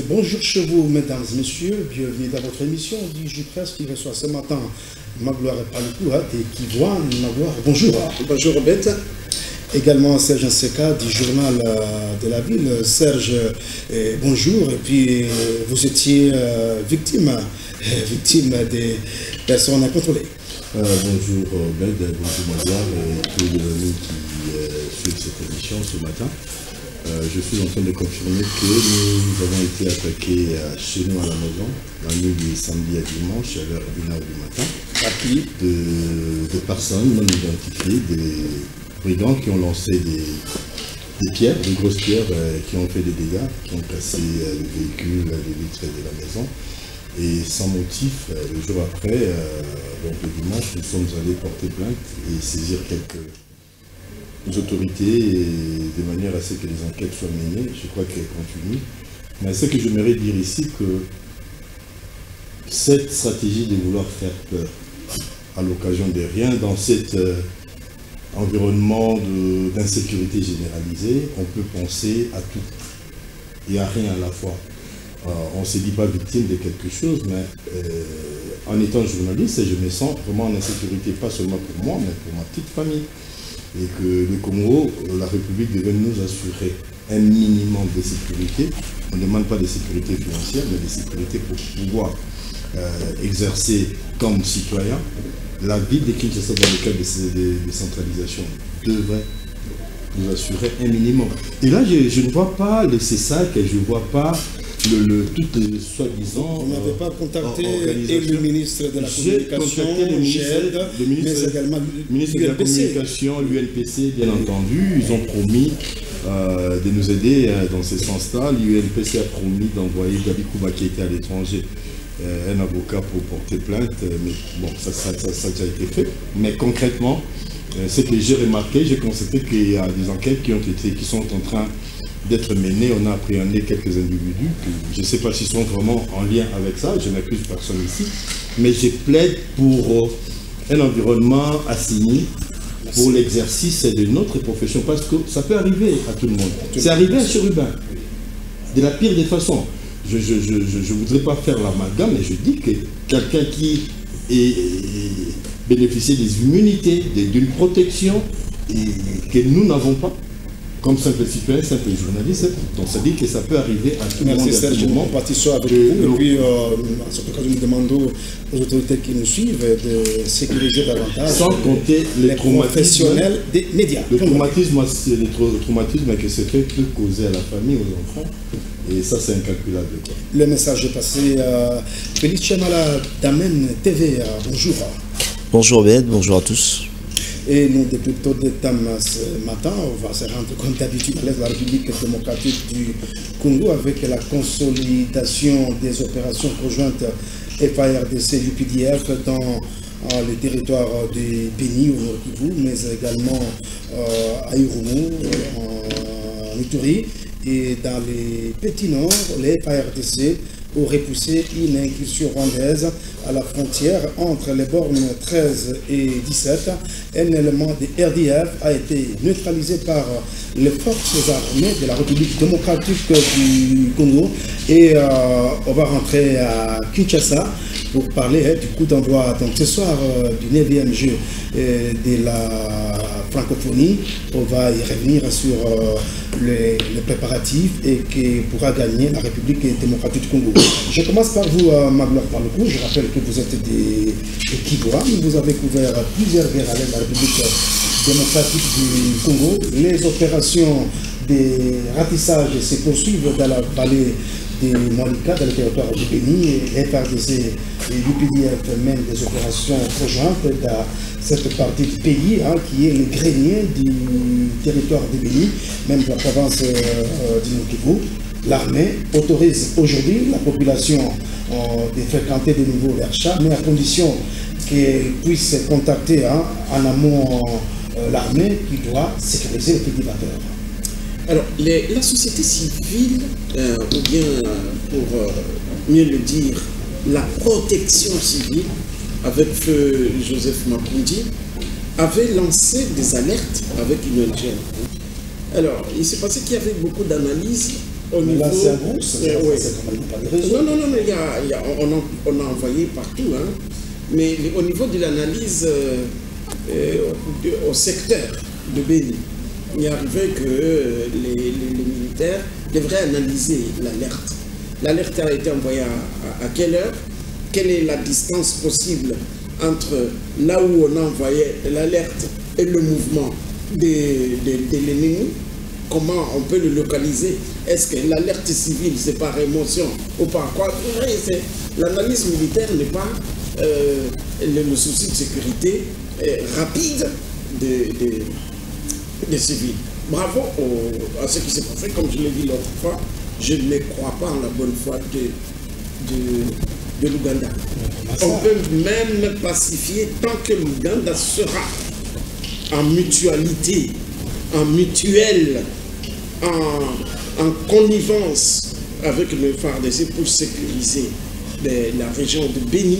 bonjour chez vous, mesdames et messieurs. Bienvenue dans votre émission du Jour Presse qui reçoit ce matin Magloire Paluku et Kivoine. Magloire, bonjour. Bonjour Robert. Également Serge Nseka du journal de la ville. Serge, bonjour. Et puis vous étiez victime des personnes incontrôlées. Bonjour Ben, bonjour Magloire et tous nous qui suivent cette émission ce matin. Je suis en train de confirmer que nous avons été attaqués chez nous à la maison, la nuit du samedi à dimanche à l'heure 1h du matin. À qui? De personnes non identifiées, des brigands qui ont lancé des pierres, de grosses pierres qui ont fait des dégâts, qui ont cassé le véhicule, les vitres de la maison. Et sans motif, le jour après, donc le dimanche, nous sommes allés porter plainte et saisir quelques autorités de manière à ce que les enquêtes soient menées. Je crois qu'elles continuent. Mais ce que j'aimerais dire ici, que cette stratégie de vouloir faire peur à l'occasion de rien dans cet environnement d'insécurité généralisée, on peut penser à tout et à rien à la fois. On ne se dit pas victime de quelque chose, mais en étant journaliste, je me sens vraiment en insécurité, pas seulement pour moi, mais pour ma petite famille. Et que le Congo, la République devait nous assurer un minimum de sécurité. On ne demande pas de sécurité financière, mais de sécurité pour pouvoir exercer comme citoyen. La ville de Kinshasa, dans le cadre de décentralisation, devrait nous assurer un minimum. Et là, je ne vois pas le CESAC, je ne vois pas tout soi-disant. On n'avait pas contacté et le ministre de la Communication, mais également le ministre de la Communication, l'UNPC, bien entendu. Ils ont promis de nous aider dans ce sens-là. L'UNPC a promis d'envoyer Gabi Kouba qui était à l'étranger, un avocat pour porter plainte. Mais bon, ça a déjà été fait. Mais concrètement, ce que j'ai remarqué, j'ai constaté qu'il y a des enquêtes qui sont en train d'être menées. On a appréhendé quelques individus, je ne sais pas s'ils sont vraiment en lien avec ça, je n'accuse personne ici, mais je plaide pour un environnement assigné pour l'exercice de notre profession, parce que ça peut arriver à tout le monde. C'est arrivé à Chérubin, de la pire des façons. Je ne voudrais pas faire l'amalgame, mais je dis que quelqu'un qui bénéficie des immunités, d'une protection que nous n'avons pas, comme simple citoyen, simple journaliste, donc ça dit que ça peut arriver à tout le monde. Merci Serge, nous compatissons avec vous. Et puis, à cette occasion, nous demandons aux autorités qui nous suivent de sécuriser davantage. Sans compter les professionnels des médias. Le traumatisme, c'est le traumatisme que ce fait peut causer à la famille, aux enfants. Et ça, c'est incalculable. Quoi. Le message est passé à Félix Chamala d'Amen TV. Bonjour. Bonjour Ben, bonjour à tous. Et nous débutons des thèmes ce matin. On va se rendre comme d'habitude à la République démocratique du Congo avec la consolidation des opérations conjointes FARDC-UPDF dans le territoire de Béni au Nord Kivu, mais également à Irumu, en Ituri. Et dans les petits nord, les FARDC ont repoussé une incursion rwandaise à la frontière entre les bornes 13 et 17. Un élément de RDF a été neutralisé par les forces armées de la République démocratique du Congo. Et on va rentrer à Kinshasa pour parler du coup d'envoi. Donc ce soir du 9e jeu de la francophonie, on va y revenir sur les préparatifs et qui pourra gagner la République démocratique du Congo. Je commence par vous, Magloire Paluku. Je rappelle que vous êtes des Kivoines. Vous avez couvert plusieurs guerres à la République démocratique du Congo. Les opérations de ratissage se poursuivent dans la vallée des Malika, dans le territoire du Béni. Les FARDC et l'UPDF mènent des opérations conjointes dans cette partie du pays qui est le grenier du territoire du Béni, même de la province du Nord Kivu. L'armée autorise aujourd'hui la population de fréquenter de nouveau leur chats, mais à condition qu'elle puisse contacter en amont l'armée qui doit sécuriser les cultivateurs. Alors, la société civile, ou bien, pour mieux le dire, la protection civile, avec feu Joseph Makundi, avait lancé des alertes avec une ONG. Alors, il s'est passé qu'il y avait beaucoup d'analyses au niveau... Là, c'est un groupe, c'est pas des réseaux. Non, mais on a envoyé partout. Hein. Mais au niveau de l'analyse au secteur de Béni, il est arrivé que les militaires devraient analyser l'alerte. L'alerte a été envoyée à quelle heure? Quelle est la distance possible entre là où on a envoyé l'alerte et le mouvement de l'ennemi? Comment on peut le localiser? Est-ce que l'alerte civile, c'est par émotion ou par quoi? L'analyse militaire n'est pas le souci de sécurité rapide des civils. Bravo à ce qui s'est passé. Comme je l'ai dit l'autre fois, je ne crois pas en la bonne foi de l'Ouganda. On peut même pacifier tant que l'Ouganda sera en mutualité, en mutuelle, en connivence avec le FARDC pour sécuriser la région de Béni.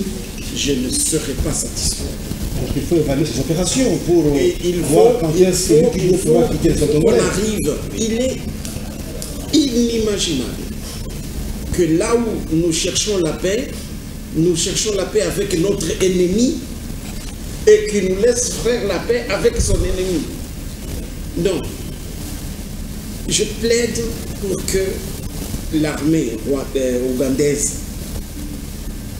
Je ne serai pas satisfait. Donc il faut évaluer ces opérations pour voir quand est-ce qu'il faut quitter le Congo. On arrive. Il est inimaginable que là où nous cherchons la paix avec notre ennemi et qu'il nous laisse faire la paix avec son ennemi. Non. Je plaide pour que l'armée ougandaise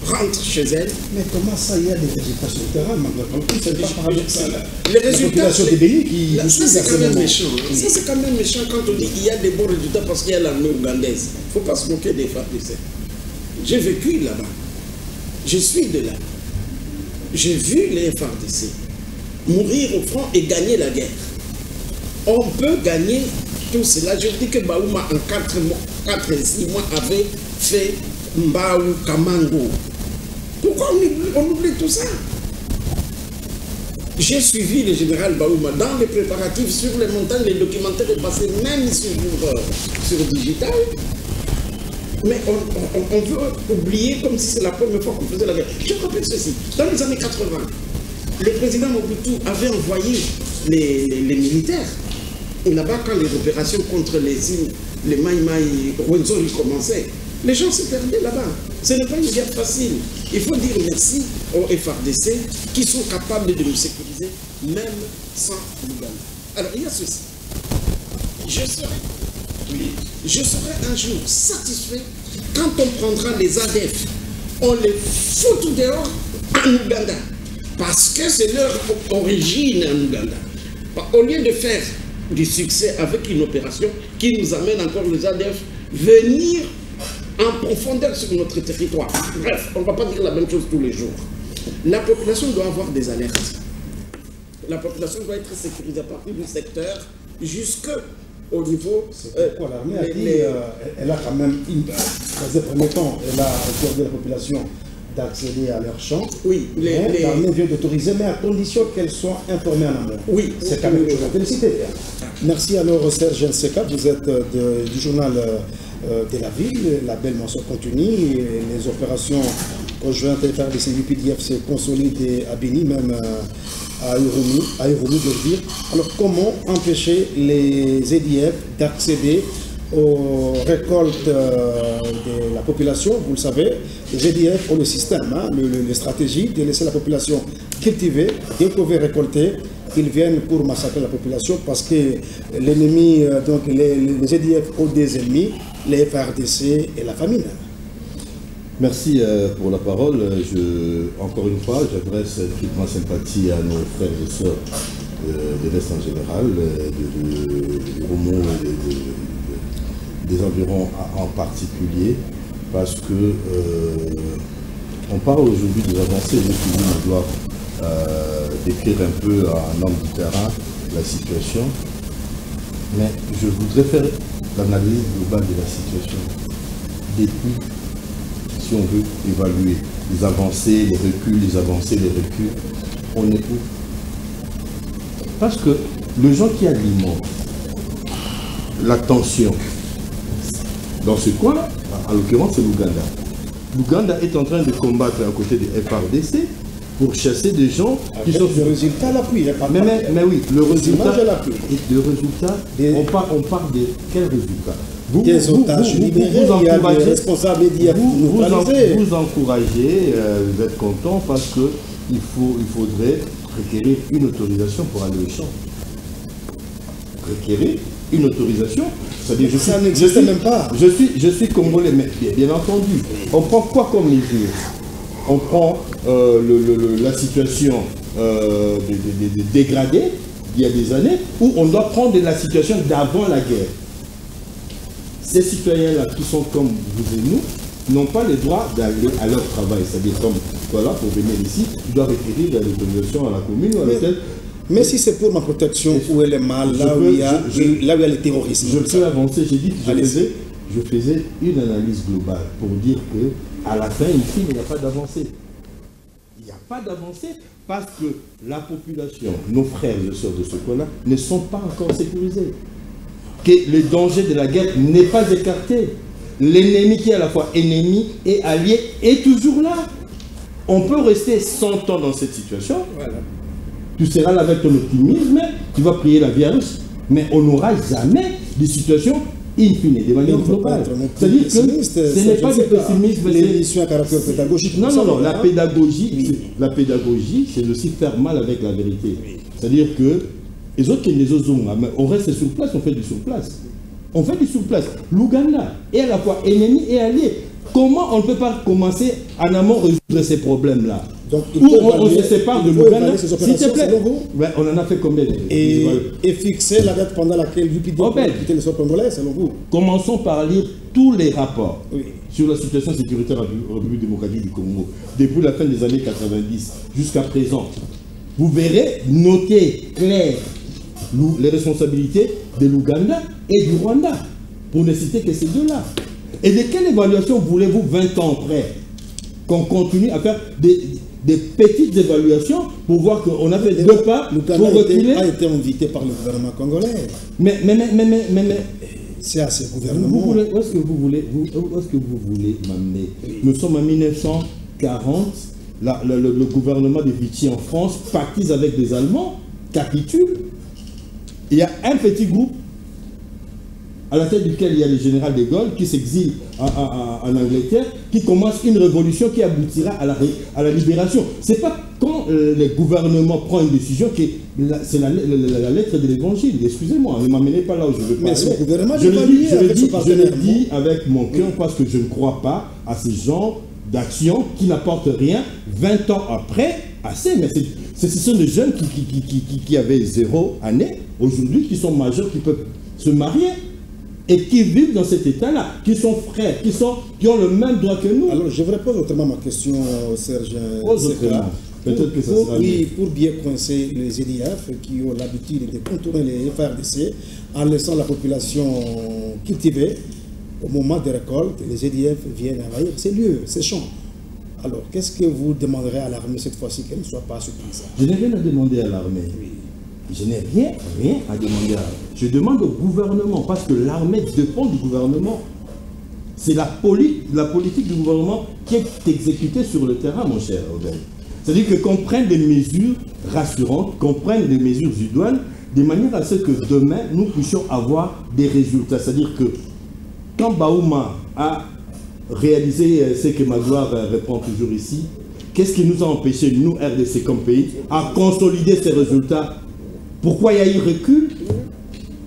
rentre chez elle. Mais comment ça, il y a des résultats sur le terrain, c'est pas paradoxal. Les résultats, des Béni qui... Ça, c'est quand même méchant. Ça, c'est quand même méchant quand on dit qu'il y a des bons résultats parce qu'il y a l'armée ougandaise. Il ne faut pas se moquer des FARDC. J'ai vécu là-bas. Je suis de là. J'ai vu les FARDC mourir au front et gagner la guerre. On peut gagner tout cela. Je dis que Baouma, en 4 et 6 mois, avait fait Mbaou Kamango. Pourquoi on oublie tout ça? J'ai suivi le général Baouma dans les préparatifs sur les montagnes, les documentaires est passé même sur digital. Mais on veut oublier comme si c'est la première fois qu'on faisait la guerre. Je rappelle ceci. Dans les années 80, le président Mobutu avait envoyé les militaires. Et là-bas, quand les opérations contre les Maïmaï, Rwenzori commençaient, les gens se perdaient là-bas. Ce n'est pas une guerre facile. Il faut dire merci aux FARDC qui sont capables de nous sécuriser, même sans l'Ouganda. Alors, il y a ceci. Je serai un jour satisfait quand on prendra les ADF, on les fout tout dehors en Ouganda. Parce que c'est leur origine en Ouganda. Au lieu de faire du succès avec une opération qui nous amène encore les ADF venir en profondeur sur notre territoire. Bref, on ne va pas dire la même chose tous les jours. La population doit avoir des alertes. La population doit être sécurisée à partir du secteur jusqu'au niveau... Pourquoi l'armée a dit, elle a quand même, dans un premier temps, elle a accordé à la population d'accéder à leurs champs. Oui. L'armée vient d'autoriser, mais à condition qu'elle soit informée en amont. Oui. C'est quand même une chose à féliciter. Merci alors Serge Nseka, vous êtes du journal de la ville, la belle mention continue, les opérations conjointes FARDC et UPDF se consolident à Béni, même à Urumi, je veux dire. Alors comment empêcher les EDF d'accéder aux récoltes de la population? Vous le savez, les EDF ont le système, les stratégies de laisser la population cultiver, dès qu'on veut récolter, ils viennent pour massacrer la population parce que l'ennemi, donc les EDF ont des ennemis, les FARDC et la famine. Merci pour la parole. Encore une fois, j'adresse toute ma sympathie à nos frères et sœurs de l'Est en général, du Romo et des environs en particulier, parce que on parle aujourd'hui des avancées. Je dois décrire un peu à un homme du terrain la situation, mais je voudrais faire l'analyse globale de la situation depuis, si on veut évaluer les avancées, les reculs, les avancées, les reculs, on est où? Parce que le gens qui alimentent la tension dans ce coin, en l'occurrence c'est l'Ouganda. L'Ouganda est en train de combattre à côté des FARDC pour chasser des gens qui sont... Le résultat à l'appui. Mais oui, le résultat, on parle de quel résultat? des otages libérés, il y a des responsables médias vous encouragez, vous êtes content parce qu'il faudrait requérir une autorisation pour aller au champ. Requérir une autorisation, c'est-à-dire ça n'existe même pas. Je suis congolais, mais bien entendu. On prend quoi comme mesure? On prend la situation dégradée il y a des années, où on doit prendre la situation d'avant la guerre. Ces citoyens-là qui sont comme vous et nous n'ont pas le droit d'aller à leur travail. C'est-à-dire comme voilà, pour venir ici, ils doivent requérir l'autorisation à la commune ou à l'hôtel. Mais si c'est pour ma protection, où elle est mal, là où il y a le terrorisme. Je peux avancer, j'ai dit que je faisais une analyse globale pour dire qu'à la fin, ici, il n'y a pas d'avancée. Il n'y a pas d'avancée parce que la population, nos frères et sœurs de ce coin-là, ne sont pas encore sécurisés. Que le danger de la guerre n'est pas écarté. L'ennemi qui est à la fois ennemi et allié est toujours là. On peut rester 100 ans dans cette situation. Voilà. Tu seras là avec ton optimisme, tu vas prier la Vierge, mais on n'aura jamais des situations in fine, de manière globale. C'est-à-dire que ce n'est pas du pessimisme. L'émission à caractère pédagogique. Non, la pédagogie, c'est aussi faire mal avec la vérité. C'est-à-dire que les autres qui les autres, on reste sur place, on fait du surplace. On fait du surplace. L'Ouganda est à la fois ennemi et allié. Comment on ne peut pas commencer en amont à résoudre ces problèmes-là? Donc, on se sépare de l'Ouganda. S'il te plaît, on en a fait combien? Et fixer la date pendant laquelle vous quittez le sol congolais, selon vous? Commençons par lire tous les rapports sur la situation sécuritaire en République démocratique du Congo, depuis la fin des années 90 jusqu'à présent. Vous verrez, notez clair les responsabilités de l'Ouganda et du Rwanda, pour ne citer que ces deux-là. Et de quelle évaluation voulez-vous 20 ans après qu'on continue à faire des petites évaluations pour voir qu'on a fait deux pas pour reculer? A été invité par le gouvernement congolais. Mais c'est à ce gouvernement. Où est-ce que vous voulez m'amener? Nous sommes en 1940, le gouvernement de Vichy en France pactise avec des Allemands, capitule. Il y a un petit groupe à la tête duquel il y a le général de Gaulle qui s'exile en Angleterre, qui commence une révolution qui aboutira à la libération. Ce n'est pas quand le gouvernement prend une décision que c'est la lettre de l'évangile. Excusez-moi, ne m'amenez pas là où je veux pas. Mais ce gouvernement, je le dis avec mon cœur parce que je ne crois pas à ce genre d'action qui n'apporte rien 20 ans après. Assez, mais ce sont des jeunes qui avaient 0 année, aujourd'hui, qui sont majeurs, qui peuvent se marier et qui vivent dans cet état-là, qui sont frères, qui ont le même droit que nous. Alors, je vous réponds autrement ma question, Serge. Peut-être que ça sera pour bien coincer les EDF qui ont l'habitude de contourner les FARDC en laissant la population cultiver, au moment des récoltes, les EDF viennent envahir ces lieux, ces champs. Alors, qu'est-ce que vous demanderez à l'armée cette fois-ci qu'elle ne soit pas surprise? Je n'ai rien à demander à l'armée. Je n'ai rien à demander à l'armée. Je demande au gouvernement, parce que l'armée dépend du gouvernement. C'est la politique du gouvernement qui est exécutée sur le terrain, mon cher Robert. C'est-à-dire qu'on prenne des mesures rassurantes, qu'on prenne des mesures idoines, de manière à ce que demain, nous puissions avoir des résultats. C'est-à-dire que quand Baouma a réalisé ce que Magloire répond toujours ici, qu'est-ce qui nous a empêché, nous, RDC comme pays, à consolider ces résultats? Pourquoi il y a eu recul?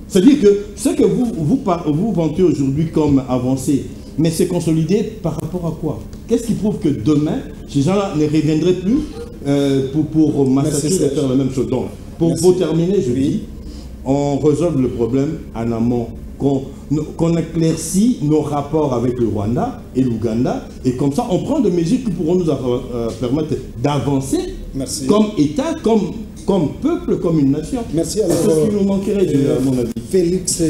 C'est-à-dire que ce que vous vantez aujourd'hui comme avancé, mais c'est consolidé par rapport à quoi? Qu'est-ce qui prouve que demain, ces gens-là ne reviendraient plus pour massacrer et faire la même chose? Donc, pour terminer, je dis, on résolve le problème en amont, qu'on éclaircit nos rapports avec le Rwanda et l'Ouganda, et comme ça, on prend des mesures qui pourront nous permettre d'avancer comme État, comme peuple, comme une nation. Merci. Alors, c'est ce qui nous manquerait, à mon avis. Félix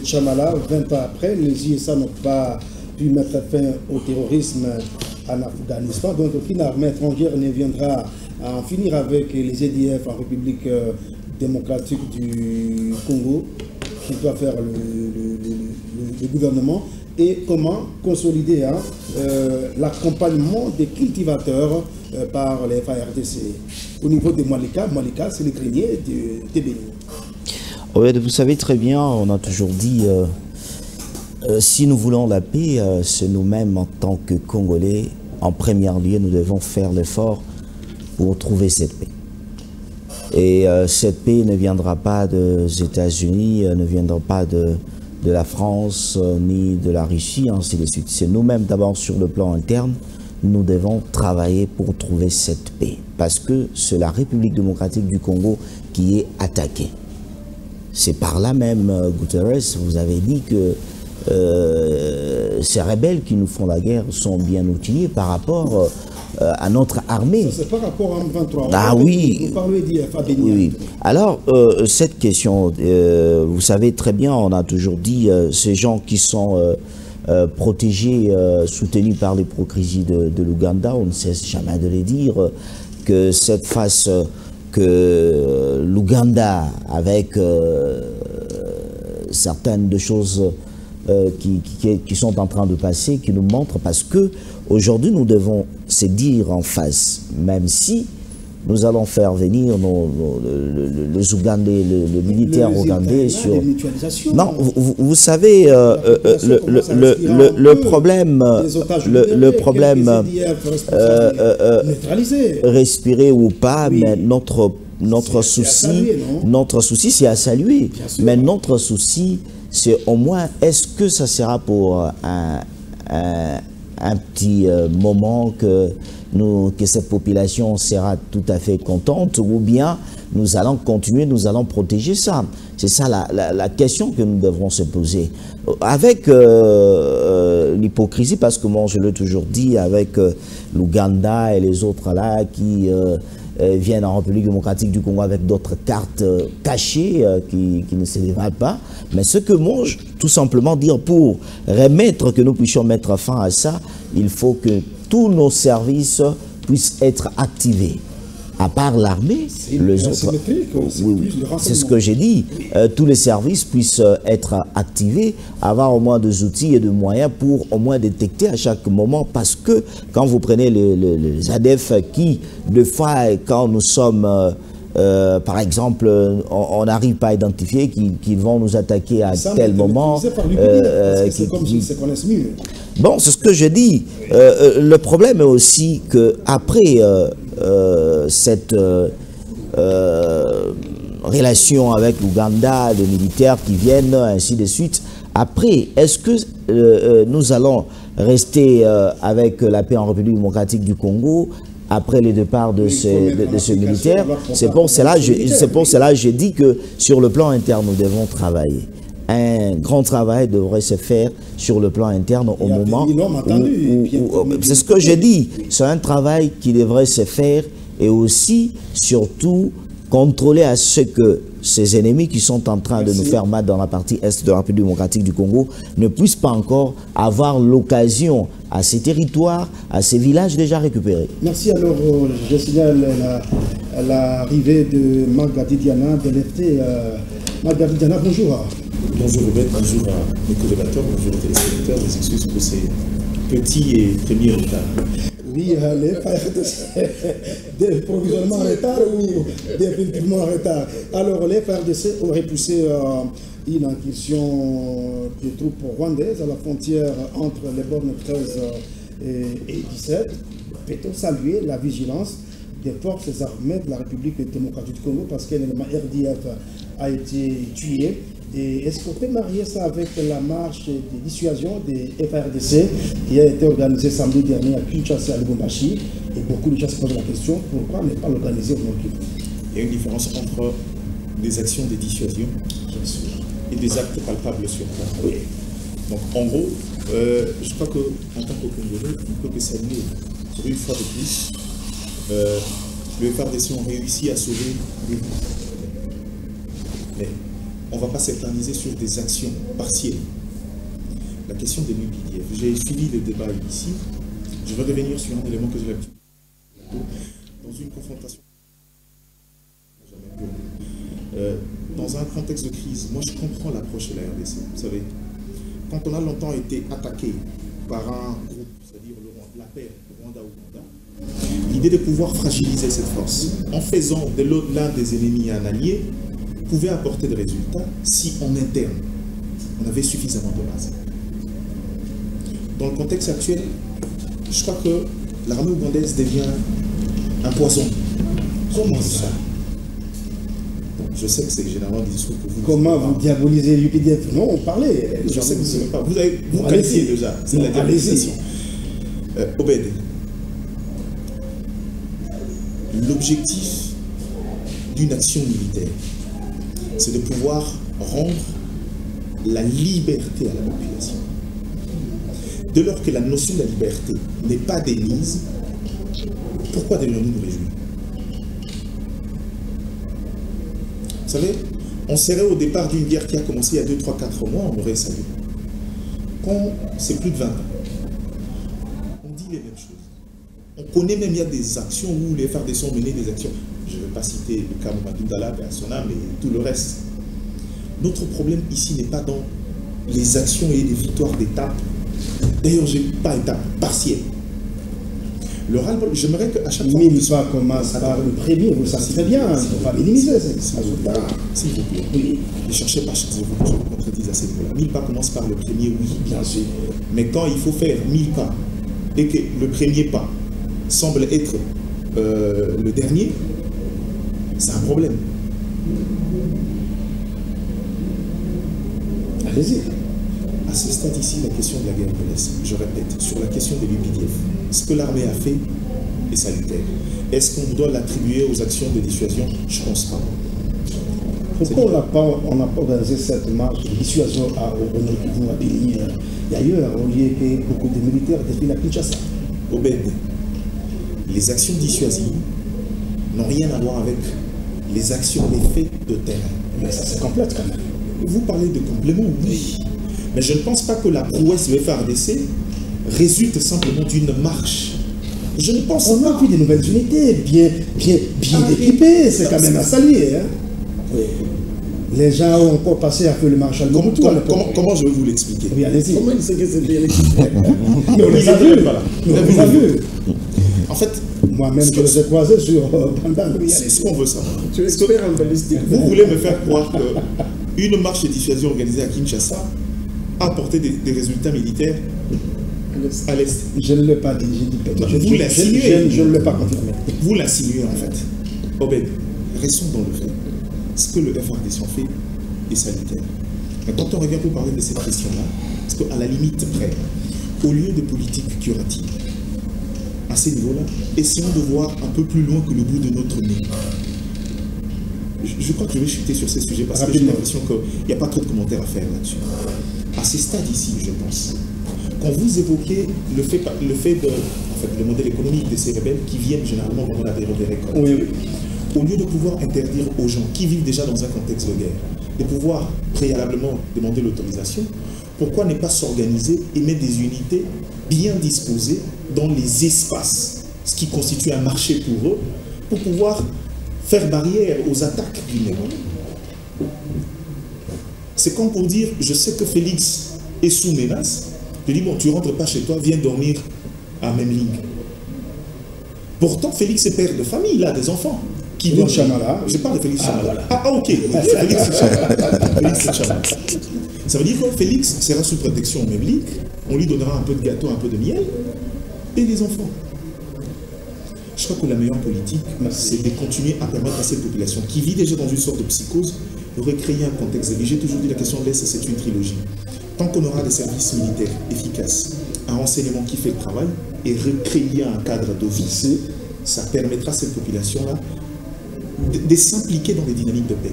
Chamala, 20 ans après, les USA n'ont pas pu mettre fin au terrorisme en Afghanistan. Donc, aucune armée étrangère ne viendra en finir avec les EDF en République démocratique du Congo, qui doit faire le gouvernement, et comment consolider l'accompagnement des cultivateurs par les FARDC. Au niveau de Malika, c'est le grenier de Tébéni. Ouais, vous savez très bien, on a toujours dit Si nous voulons la paix, c'est nous-mêmes en tant que Congolais, en premier lieu, nous devons faire l'effort pour trouver cette paix. Et cette paix ne viendra pas des États-Unis, ne viendra pas de la France, ni de la Russie, ainsi de suite. C'est nous-mêmes d'abord sur le plan interne, nous devons travailler pour trouver cette paix. Parce que c'est la République démocratique du Congo qui est attaquée. C'est par là même, Guterres, vous avez dit que ces rebelles qui nous font la guerre sont bien outillés par rapport à notre armée. C'est par rapport à M23. Ah oui. Vous parlez d'IFA Bénin. Oui. Alors, cette question, vous savez très bien, on a toujours dit, ces gens qui sont protégés, soutenus par l'hypocrisie de l'Ouganda, on ne cesse jamais de les dire, que cette face que l'Ouganda, avec certaines de choses qui sont en train de passer, qui nous montrent, parce que aujourd'hui nous devons se dire en face, même si nous allons faire venir les Ougandais, le militaire ougandais sur... Non, vous savez, le problème, respirer ou pas, mais notre souci, c'est à saluer. Mais notre souci, c'est au moins, est-ce que ça sera pour un petit moment que cette population sera tout à fait contente, ou bien nous allons continuer, nous allons protéger ça. C'est ça la question que nous devrons se poser. Avec l'hypocrisie, parce que moi je l'ai toujours dit, avec l'Ouganda et les autres là qui viennent en République démocratique du Congo avec d'autres cartes cachées qui ne se dévalent pas. Mais ce que moi, tout simplement dire, pour remettre, que nous puissions mettre fin à ça, il faut que tous nos services puissent être activés. À part l'armée, les autres... Oui, c'est ce que j'ai dit. Tous les services puissent être activés, avoir au moins des outils et des moyens pour au moins détecter à chaque moment. Parce que quand vous prenez les ADF qui, des fois, quand nous sommes... par exemple, on n'arrive pas à identifier qu'ils vont nous attaquer à tel moment. C'est comme s'ils se connaissent mieux. Bon, c'est ce que je dis. Le problème est aussi qu'après cette relation avec l'Ouganda, les militaires qui viennent, ainsi de suite, après, est-ce que nous allons rester avec la paix en République démocratique du Congo après le départ de ce militaire? C'est pour cela que j'ai dit que sur le plan interne, nous devons travailler. Un grand travail devrait se faire sur le plan interne au moment où c'est ce que j'ai dit, c'est un travail qui devrait se faire et aussi, surtout, contrôler à ce que ces ennemis qui sont en train de nous faire mal dans la partie est de la République démocratique du Congo ne puissent pas encore avoir l'occasion à ces territoires, à ces villages déjà récupérés. Merci. Alors, je signale l'arrivée de Margadi Diana de l'FT. Margadi Diana, bonjour. Bonjour Robert, bonjour à mes collégateurs, bonjour aux téléspectateurs, des excuses pour ces petits et premiers retards. Oui, les FARDC, provisoirement en retard ou définitivement en retard. Alors, les FARDC ont repoussé une incursion des troupes rwandaises à la frontière entre les bornes 13 et 17. Peut-on saluer la vigilance des forces armées de la République démocratique du Congo parce qu'un élément RDF a été tué? Et est-ce qu'on peut marier ça avec la marche de dissuasion des FARDC qui a été organisée samedi dernier à Kinshasa et à Lubumbashi? Et beaucoup de gens se posent la question, pourquoi ne pas l'organiser au Nord-Kivu? Il y a une différence entre des actions de dissuasion et des actes palpables sur place. Oui. Donc en gros, je crois qu'en tant que Congolais, on ne peut que saluer pour une fois de plus. Le FARDC ont réussi à sauver le monde. Mais on ne va pas s'éterniser sur des actions partielles. La question des l'UPDF. J'ai suivi le débat ici. Je vais revenir sur un élément que j'ai l'habitude dans une confrontation. Dans un contexte de crise, moi je comprends l'approche de la RDC. Vous savez, quand on a longtemps été attaqué par un groupe, c'est-à-dire la paix, le Rwanda-Ouganda, l'idée de pouvoir fragiliser cette force en faisant de l'un des ennemis un allié pouvait apporter des résultats si en interne on avait suffisamment de base. dans le contexte actuel, je crois que l'armée ougandaise devient un poison. Comment ça? Je sais que c'est généralement des discours que vous... Comment vous diabolisez l'UPDF? Non, on parlait. Je sais que vous n'aimez pas. Vous connaissez déjà. C'est la diabolisation. Obed, l'objectif d'une action militaire, c'est de pouvoir rendre la liberté à la population. Dès lors que la notion de la liberté n'est pas démise, pourquoi devrions-nous nous réjouir? Vous savez, on serait au départ d'une guerre qui a commencé il y a 2, 3, 4 mois, on aurait salué. Quand c'est plus de 20 ans, on dit les mêmes choses. On connaît même, il y a des actions où les FARDC ont mené des actions. Je ne vais pas citer le cas Mamadou Dalla, Persona, mais tout le reste. Notre problème ici n'est pas dans les actions et les victoires d'étape. D'ailleurs, je n'ai pas étape partielle. Le ras-le-bol, j'aimerais qu'à chaque fois... 1000 pas commence par le premier, vous le savez très bien, il ne faut pas minimiser. S'il vous plaît, oui. Ne cherchez pas, je vous contredise à ce niveau-là. 1000 pas commence par le premier, oui, bien sûr. Mais quand il faut faire 1000 pas et que le premier pas semble être le dernier, c'est un problème. Allez-y. À ce stade ici, la question de la guerre me laisse. Je répète, sur la question de l'UPDF, ce que l'armée a fait est salutaire. Est-ce qu'on doit l'attribuer aux actions de dissuasion? Je ne pense pas. Pourquoi on n'a pas organisé cette marche de dissuasion au Nord Kivu, à Béni et ailleurs, au lieu que beaucoup de militaires défilent à Kinshasa? Obed, les actions dissuasives n'ont rien à voir avec les actions, les faits de terrain. Mais ça se complète quand même. Vous parlez de complément, oui. Mais je ne pense pas que la prouesse du FARDC résulte simplement d'une marche. Je ne pense pas. On a vu des nouvelles unités bien équipées, c'est quand même à saluer. Hein? Oui. Les gens ont encore passé à faire le marshal Mobutu. Comment je vais vous l'expliquer? Oui, allez-y. Comment il sait que c'est bien équipé? Mais on les a vus. On les a vus. En fait, moi-même, je les ai croisés sur Bandang. C'est ce qu'on veut savoir. Tu es expert en balistique. Vous voulez me faire croire qu'une marche de dissuasion organisée à Kinshasa a apporté des résultats militaires à l'Est? Je ne l'ai pas dit, j'ai dit vous l'insinuez. Je ne l'ai pas confirmé. Vous l'insinuez en fait. Obed, restons dans le fait. Ce que le FARDC fait est salutaire. Mais quand on revient pour parler de cette question-là, parce qu'à la limite près, au lieu de politique curative, à ces niveaux-là, essayons de voir un peu plus loin que le bout de notre nez. Je crois que je vais chuter sur ces sujets parce que j'ai l'impression qu'il n'y a pas trop de commentaires à faire là-dessus. À ces stades ici, je pense, quand vous évoquez le fait le modèle économique de ces rebelles qui viennent généralement pendant la période des récoltes, oui. Au lieu de pouvoir interdire aux gens qui vivent déjà dans un contexte de guerre, de pouvoir préalablement demander l'autorisation, pourquoi ne pas s'organiser et mettre des unités bien disposées dans les espaces, ce qui constitue un marché pour eux, pour pouvoir faire barrière aux attaques du moment. C'est comme pour dire, je sais que Félix est sous menace, je dis, bon, tu ne rentres pas chez toi, viens dormir à même ligne. Pourtant, Félix est père de famille, il a des enfants. Félix Chamala. Je parle de Félix Chamala. Voilà. Ah, ok. Félix Chamala. Ça veut dire que Félix sera sous protection au même lit, on lui donnera un peu de gâteau, un peu de miel, et les enfants. Je crois que la meilleure politique, c'est de continuer à permettre à cette population qui vit déjà dans une sorte de psychose de recréer un contexte de vie. J'ai toujours dit la question de l'Est, c'est une trilogie. Tant qu'on aura des services militaires efficaces, un renseignement qui fait le travail et recréer un cadre de vie, ça permettra à cette population-là de s'impliquer dans les dynamiques de paix.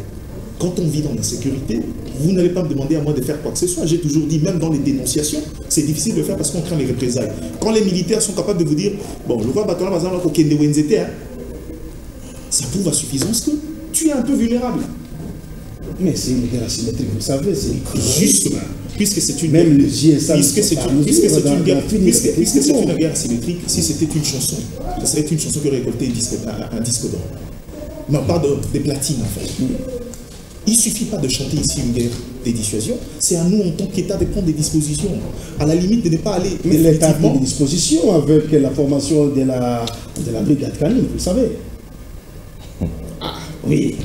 Quand on vit dans la sécurité, vous n'allez pas me demander à moi de faire quoi que ce soit. J'ai toujours dit, même dans les dénonciations, c'est difficile de le faire parce qu'on craint les représailles. Quand les militaires sont capables de vous dire, bon, le roi Batola, par exemple, ça prouve à suffisance que tu es un peu vulnérable. Mais c'est une guerre asymétrique, vous savez, c'est justement, puisque c'est une même le GSA, puisque c'est une guerre asymétrique, si c'était une chanson, ça serait une chanson qui aurait récolté un disque d'or. Non, pas des platines en fait. Il ne suffit pas de chanter ici une guerre des dissuasions, c'est à nous en tant qu'État de prendre des dispositions. À la limite de ne pas aller. Mais l'État prend des dispositions avec la formation de la brigade canine, vous le savez. Ah, Oui.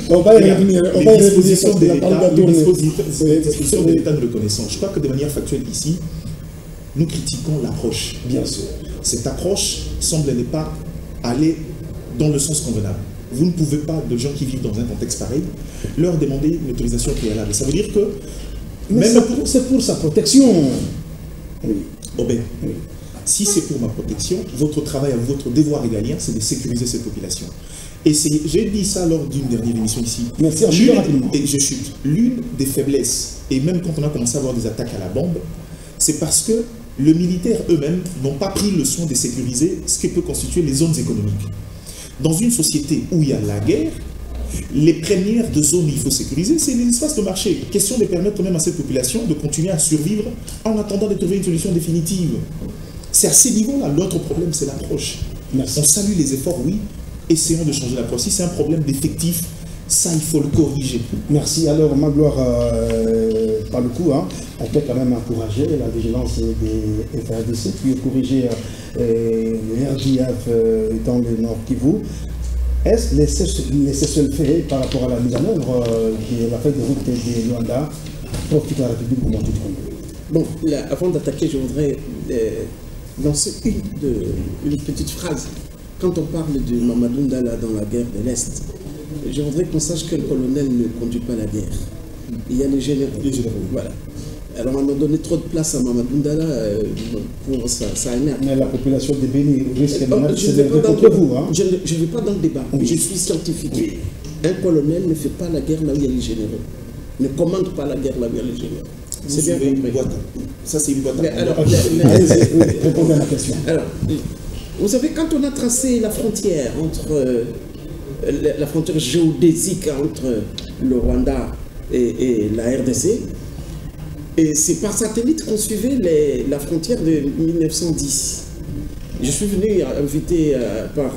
On va y revenir. On va y revenir dispositions de la l'État, parole les tourner. dispositions de l'État, nous le connaissons. Je crois que de manière factuelle ici, nous critiquons l'approche. Bien sûr. Cette approche semble ne pas aller dans le sens convenable. Vous ne pouvez pas, de gens qui vivent dans un contexte pareil, leur demander une autorisation préalable. Ça veut dire que... Mais même c'est pour sa protection. Oui. Oh ben, si c'est pour ma protection, votre travail, votre devoir régalien, c'est de sécuriser cette population. Et j'ai dit ça lors d'une dernière émission ici. Merci, ensuite rapidement. Et je chute. L'une des faiblesses, et même quand on a commencé à avoir des attaques à la bombe, c'est parce que les militaires eux-mêmes n'ont pas pris le soin de sécuriser ce qui peut constituer les zones économiques. Dans une société où il y a la guerre, les premières deux zones qu'il faut sécuriser, c'est les espaces de marché. Question de permettre quand même à cette population de continuer à survivre en attendant de trouver une solution définitive. C'est à ces niveaux-là. L'autre problème, c'est l'approche. On salue les efforts, oui. Essayons de changer l'approche. Si c'est un problème d'effectif, ça, il faut le corriger. Merci. Alors, Magloire, par le coup, hein, on peut quand même encourager la vigilance des FARDC, puis corriger le RJF dans le Nord Kivu. Est-ce les cessez-le-feu par rapport à la mise en œuvre de la feuille de route de Luanda profite à la République du Congo? Bon, là, avant d'attaquer, je voudrais lancer une petite phrase. Quand on parle de Mamadou Ndala dans la guerre de l'Est, je voudrais qu'on sache que le colonel ne conduit pas la guerre. Il y a les généraux. Voilà. Alors on a donné trop de place à Mamadou Ndala pour ça énerve. Mais la population de Béni risque de je ne vais pas contre vous. Hein? Je ne vais pas dans le débat. Oui. Je suis scientifique. Oui. Un colonel ne fait pas la guerre là où il y a les généraux. Ne commande pas la guerre là où il y a les généraux. C'est bien compris. Ça, c'est une boîte. Répondez à la question. Alors, vous savez, quand on a tracé la frontière entre la frontière géodésique entre le Rwanda et la RDC, et c'est par satellite qu'on suivait la frontière de 1910. Je suis venu invité par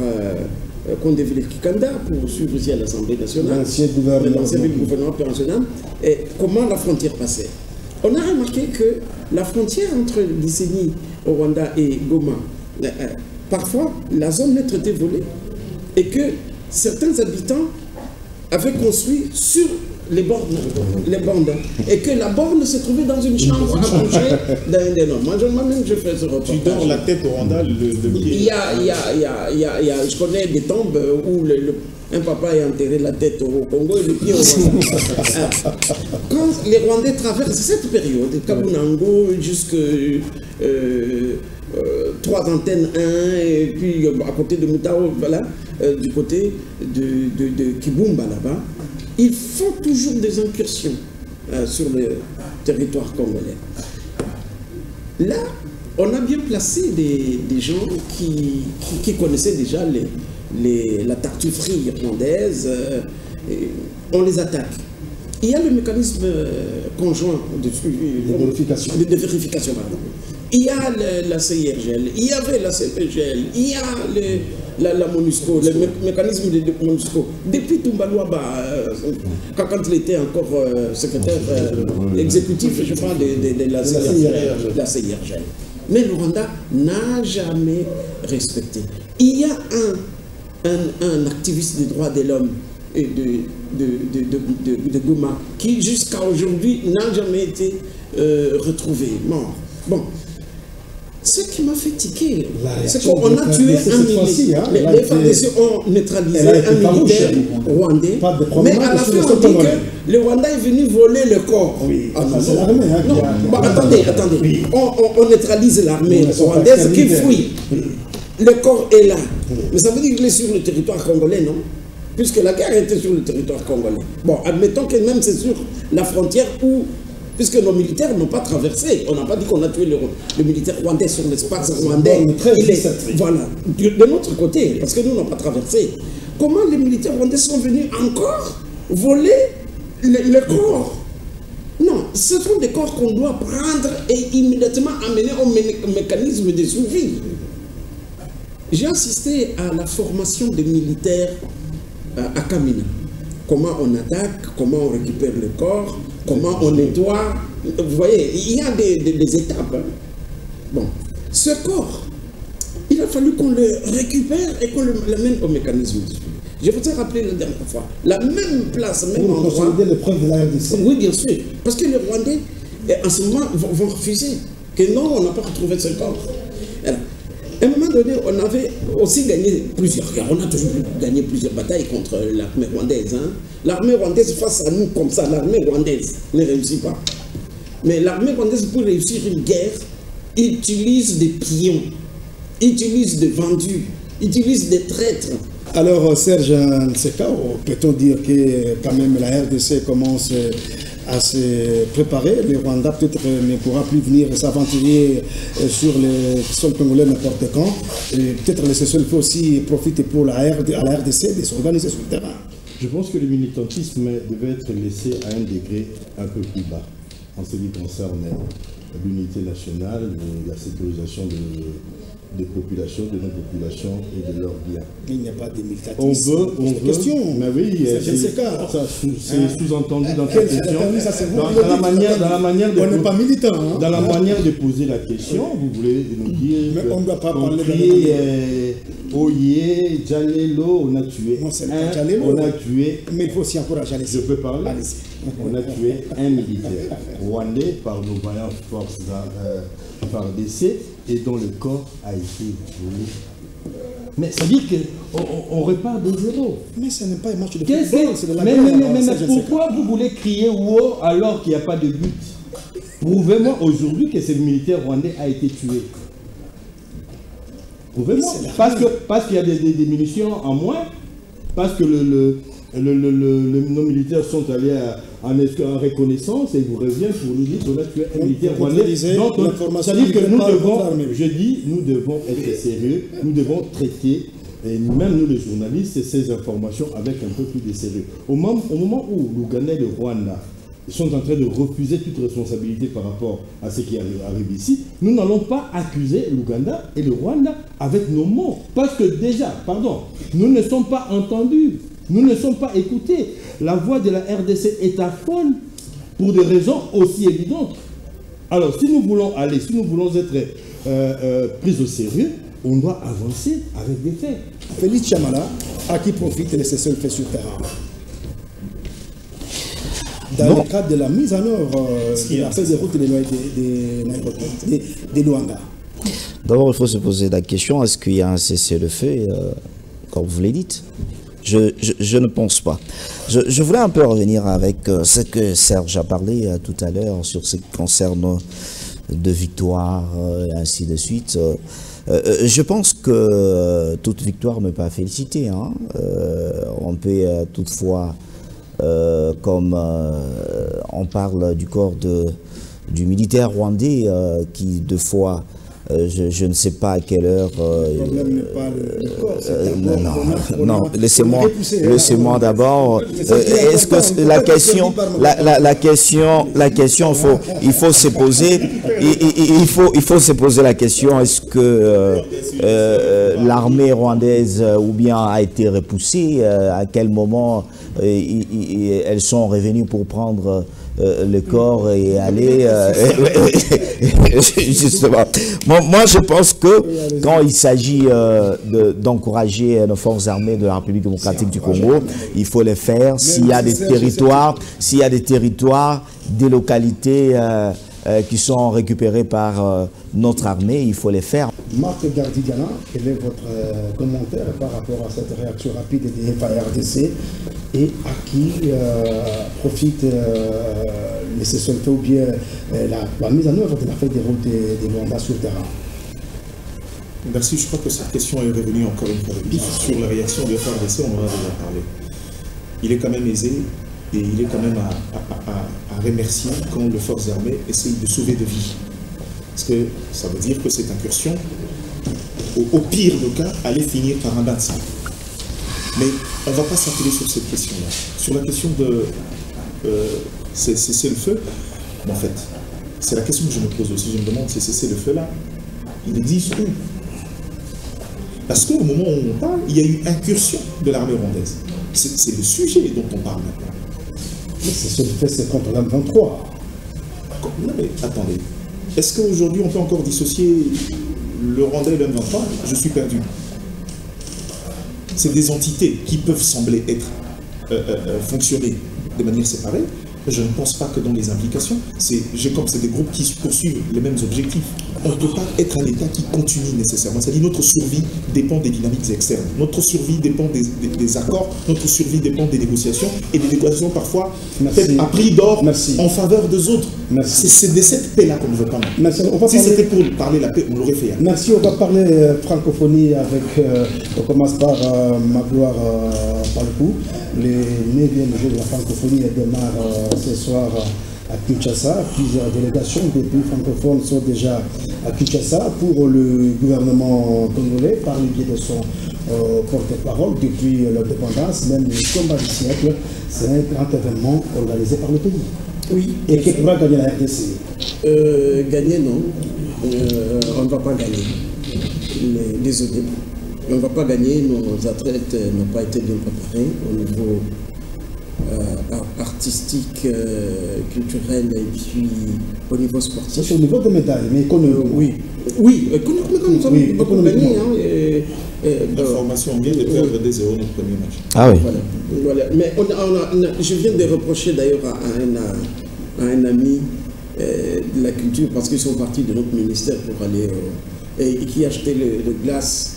Kondeville Kikanda pour suivre aussi à l'Assemblée nationale, l'ancien gouvernement opérationnel, et comment la frontière passait. On a remarqué que la frontière entre Gisenyi au Rwanda et Goma, parfois la zone neutre était volée et que certains habitants avaient construit sur les bornes, et que la borne se trouvait dans une chambre à manger d'un des noms. Moi-même, je fais ce reportage. Tu dors la tête au Rwanda, le pied. Je connais des tombes où un papa est enterré la tête au Congo et le pied au Rwanda. Quand les Rwandais traversent cette période, Kabunango jusque 3 antennes 1, et puis à côté de Moutao, voilà, du côté de Kibumba là-bas, ils font toujours des incursions sur le territoire congolais. Là, on a bien placé des gens qui connaissaient déjà la tartufferie irlandaise. On les attaque. Il y a le mécanisme conjoint de vérification. Pardon. Il y a la CIRGL, il y avait la CPGL, il y a la MONUSCO, le mécanisme de MONUSCO. Depuis Toumbalouaba, quand il était encore secrétaire exécutif, je parle de la CIRGL. Mais le Rwanda n'a jamais respecté. Il y a un activiste des droits de l'homme de Goma qui jusqu'à aujourd'hui n'a jamais été retrouvé, mort. Bon. Ce qui m'a fait tiquer, c'est qu'on a tué un militaire. Les FARDC ont neutralisé un militaire rwandais. Mais à la fin, on dit que le Rwanda est venu voler le corps. Oui, c'est l'armée. Attendez. Oui. On neutralise l'armée rwandaise qui fuit. Oui. Le corps est là. Mais ça veut dire qu'il est sur le territoire congolais, non? Puisque la guerre était sur le territoire congolais. Bon, admettons que même c'est sur la frontière où... Puisque nos militaires n'ont pas traversé. On n'a pas dit qu'on a tué le militaire rwandais sur l'espace rwandais. Voilà, de notre côté, parce que nous n'avons pas traversé. Comment les militaires rwandais sont venus encore voler le corps? Non, ce sont des corps qu'on doit prendre et immédiatement amener au mécanisme de survie. J'ai assisté à la formation des militaires à Kamina. Comment on attaque, comment on récupère le corps, comment on nettoie. Vous voyez, il y a des étapes. Hein. Bon, ce corps, il il a fallu qu'on le récupère et qu'on l'amène au mécanisme. Je vous ai rappelé la dernière fois, la même place, même pour endroit. consolider l'épreuve de la RDC. Oui, bien sûr. Parce que les Rwandais, en ce moment, vont refuser. Que non, on n'a pas retrouvé ce corps. Alors, à un moment donné, on avait aussi gagné plusieurs guerres. On a toujours gagné plusieurs batailles contre l'armée rwandaise. Hein. L'armée rwandaise face à nous comme ça, l'armée rwandaise ne réussit pas. Mais l'armée rwandaise, pour réussir une guerre, utilise des pions, utilise des vendus, utilise des traîtres. Alors, Serge Nsekao, peut-on dire que quand même la RDC commence à se préparer? Le Rwanda peut-être ne pourra plus venir s'aventurer sur le sol congolais n'importe quand. Peut-être le cessez-le-feu aussi profite pour à la RDC de s'organiser sur le terrain. Je pense que le militantisme devait être laissé à un degré un peu plus bas en ce qui concerne l'unité nationale, la sécurisation des populations, de nos populations et de leurs biens. Il n'y a pas de militantisme. On veut, question. mais oui, c'est sous-entendu dans cette question. Dans la manière de, on n'est pas militant. Hein? Dans la manière de poser la question, vous voulez nous dire mais on ne doit pas parler de Oye, Djalelo, on a tué on a tué. Mais il faut aussi encourager. Je peux parler. On a tué un militaire rwandais par nos vaillantes forces FARDC et dont le corps a été volé. Mais ça dit qu'on repart de zéro. Mais ce n'est pas un match de football, c'est de la guerre. Mais pourquoi vous voulez crier wow alors qu'il n'y a pas de but? Prouvez-moi aujourd'hui que ce militaire rwandais a été tué. Prouvez-moi. Parce qu'il y a des munitions en moins, parce que nos militaires sont allés en reconnaissance et vous reviennent pour nous dire qu'on a tué un militaire rwandais. Donc, ça dit que nous devons être sérieux, nous devons traiter, et même nous les journalistes, ces informations avec un peu plus de sérieux. Au moment où l'Ouganda et le Rwanda sont en train de refuser toute responsabilité par rapport à ce qui arrive ici, nous n'allons pas accuser l'Ouganda et le Rwanda avec nos mots. Parce que déjà, nous ne sommes pas entendus. Nous ne sommes pas écoutés. La voix de la RDC est affolée pour des raisons aussi évidentes. Alors, si nous voulons être pris au sérieux, on doit avancer avec des faits. Félix Chamala, à qui profite le cessez-le-feu sur terrain? Dans le cadre de la mise en œuvre de la feuille de route de Luanda. D'abord, il faut se poser la question, est-ce qu'il y a un cessez-le-feu, comme vous l'avez dit? Je ne pense pas. Je voulais un peu revenir avec ce que Serge a parlé tout à l'heure sur ce qui concerne de victoire et ainsi de suite. Je pense que toute victoire ne peut pas féliciter. Hein. On peut toutefois, comme on parle du corps du militaire rwandais qui, deux fois, je ne sais pas à quelle heure. Le problème n'est pas le corps. Non, laissez-moi d'abord. Est-ce que la question, il faut se poser. Il faut se poser la question, est-ce que l'armée rwandaise ou bien a été repoussée? À quel moment elles sont revenues pour prendre le corps et aller justement. Moi, je pense que quand il s'agit d'encourager nos forces armées de la République démocratique du Congo, il faut les faire. S'il y a des territoires, des localités qui sont récupérées par notre armée, il faut les faire. Marc Gardigana, quel est votre commentaire par rapport à cette réaction rapide des FARDC et à qui profite le cessez-le-feu ou bien la mise en œuvre de la feuille de route des Luanda sur le terrain? Merci, je crois que cette question est revenue encore une fois de plus sur la réaction des FARDC, on en a déjà parlé. Il est quand même aisé et il est quand même à remercier quand les forces armées essayent de sauver des vies. Parce que ça veut dire que cette incursion, au pire des cas, allait finir par un bain de sang. Mais on ne va pas s'atteler sur cette question-là. Sur la question de cessez-le-feu, en fait, c'est la question que je me pose aussi. Je me demande, ces cessez-le-feu-là, il existe où? Parce qu'au moment où on parle, il y a eu incursion de l'armée rwandaise. C'est le sujet dont on parle maintenant. Mais cessez-le-feu, c'est contre la 23. Non mais attendez. Est-ce qu'aujourd'hui on peut encore dissocier le Rwanda et le M23, je suis perdu. C'est des entités qui peuvent sembler être fonctionner de manière séparée. Je ne pense pas que dans les implications, c'est des groupes qui poursuivent les mêmes objectifs. On ne peut pas être un État qui continue nécessairement. C'est-à-dire notre survie dépend des dynamiques externes. Notre survie dépend des accords. Notre survie dépend des négociations. Et des négociations parfois faites à prix d'or en faveur des autres. C'est de cette paix-là qu'on ne veut pas. Si c'était pour parler la paix, on l'aurait fait. Merci. On va parler francophonie avec... on commence par Magloire par le coup. Le 9e jour de la francophonie démarre ce soir à Kinshasa. Plusieurs délégations des pays francophones sont déjà à Kinshasa pour le gouvernement congolais par le biais de son porte-parole depuis l'indépendance, même le combat du siècle. C'est un grand événement organisé par le pays. Oui. Et qui pourra gagner la RDC? Gagner, non. On ne va pas gagner. Désolé. On ne va pas gagner, nos athlètes n'ont pas été bien préparés au niveau artistique, culturel et puis au niveau sportif. C'est au niveau des médailles, mais économiquement. Oui, économiquement, nous avons beaucoup gagné. La formation vient de perdre 2-0 notre premier match. Ah oui. Voilà. Mais je viens de reprocher d'ailleurs à un ami de la culture, parce qu'ils sont partis de notre ministère pour aller et qui achetait le glace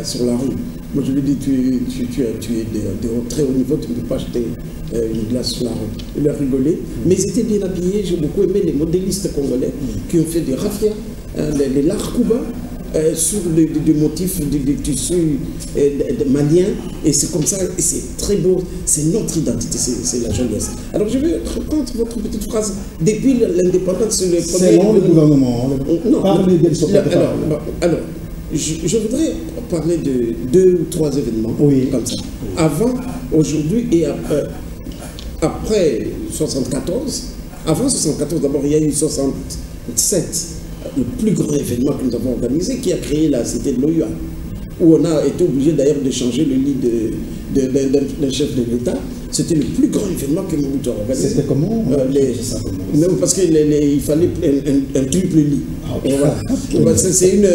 sur la rue. Moi je lui dis, tu es de très haut niveau, tu ne peux pas acheter une glace sur la rue. Il a rigolé, mais ils étaient bien habillés. J'ai beaucoup aimé les modélistes congolais qui ont fait des raffias, les larkouba, sur des motifs de tissus maliens, et c'est comme ça, et c'est très beau, c'est notre identité, c'est la jeunesse. Alors je vais reprendre votre petite phrase. Depuis l'indépendance, le premier... C'est non le gouvernement, non, parlez de son alors, je voudrais parler de 2 ou 3 événements comme ça. Avant, aujourd'hui et après 74. Avant 74, d'abord, il y a eu 67, le plus grand événement que nous avons organisé, qui a créé la cité de l'OUA, où on a été obligé d'ailleurs de changer le lit d'un chef de l'État. C'était le plus grand événement que Mobutu a organisé. C'était comment Non, parce qu'il fallait un triple lit. Voilà. C'est une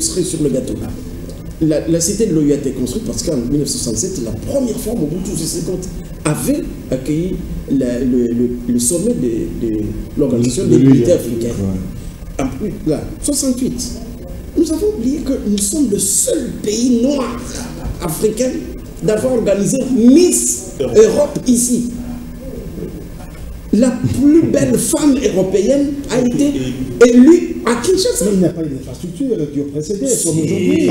cerise sur le gâteau. La cité de l'OUA a été construite parce qu'en 1967, la première fois, Mobutu Sese Konte avait accueilli le sommet de l'Organisation des militaires africains. Là, 68. Nous avons oublié que nous sommes le seul pays noir africain d'avoir organisé Miss Europe ici. La plus belle femme européenne a été élue à Kinshasa. Mais il n'y a pas eu d'infrastructure qui ont précédé, comme aujourd'hui.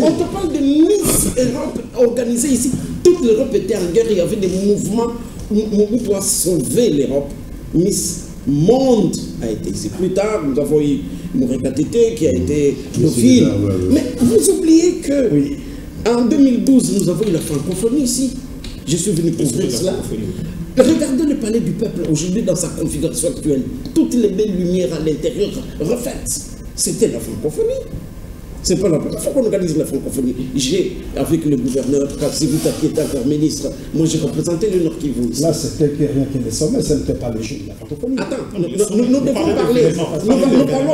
On te parle de Miss Europe organisée ici. Toute l'Europe était en guerre, il y avait des mouvements pour sauver l'Europe. Miss Monde a été ici. Plus tard, nous avons eu Moureka Tete qui a été Dauphine. Mais vous oubliez que en 2012, nous avons eu la francophonie ici. Je suis venu pour dire cela. Regardez le palais du peuple aujourd'hui dans sa configuration actuelle. Toutes les belles lumières à l'intérieur refaites. C'était la francophonie. C'est pas la première fois qu'on organise la francophonie. J'ai, avec le gouverneur Kassivita qui était encore ministre, moi j'ai représenté le Nord Kivu. Là, c'était rien qui est sommet, ça ne fait pas le jeu de la francophonie. Attends, nous devons parler.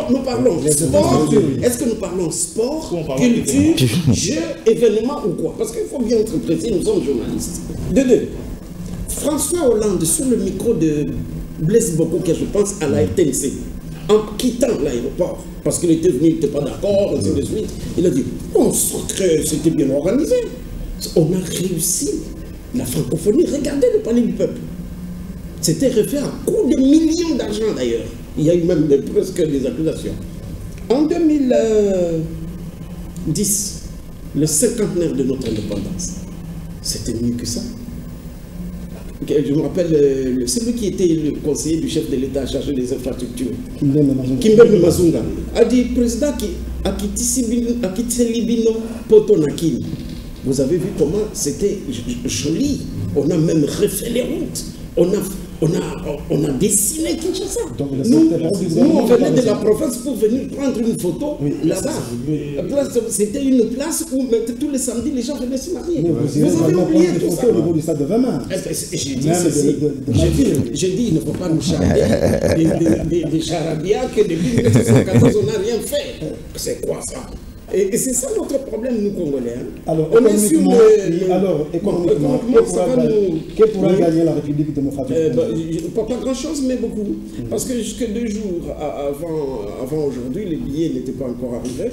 Nous parlons sport. Est-ce que nous parlons sport, culture, jeu, événement ou quoi? Parce qu'il faut bien être précis, nous sommes journalistes. De deux, François Hollande, sur le micro de Blaise Bokoka, je pense à la RTNC, en quittant l'aéroport, parce qu'il était venu, il n'était pas d'accord, ainsi de suite, il a dit, on sent que c'était bien organisé. On a réussi la francophonie. Regardez le palais du peuple. C'était refait à coût de millions d'argent d'ailleurs. Il y a eu même presque des accusations. En 2010, le 50e de notre indépendance, c'était mieux que ça. Je me rappelle, celui qui était le conseiller du chef de l'État chargé des infrastructures, Kimbembe Mazunga, a dit, président Akitselibino Potonakini. Vous avez vu comment c'était joli. On a même refait les routes. On a on a dessiné Kinshasa. Donc, Nous, on venait de la province pour venir prendre une photo là-bas. C'était une place où tous les samedis, les gens venaient se marier. Vous avez oublié tout ça. Au niveau du stade de Vraiment. J'ai dit, il ne faut pas nous charrier des charabia que depuis 1914, on n'a rien fait. C'est quoi ça? Et c'est ça notre problème, nous, Congolais. Hein. Alors, économiquement, que pourra gagner la République démocratique pas grand-chose, mais beaucoup. Parce que jusque 2 jours avant aujourd'hui, les billets n'étaient pas encore arrivés.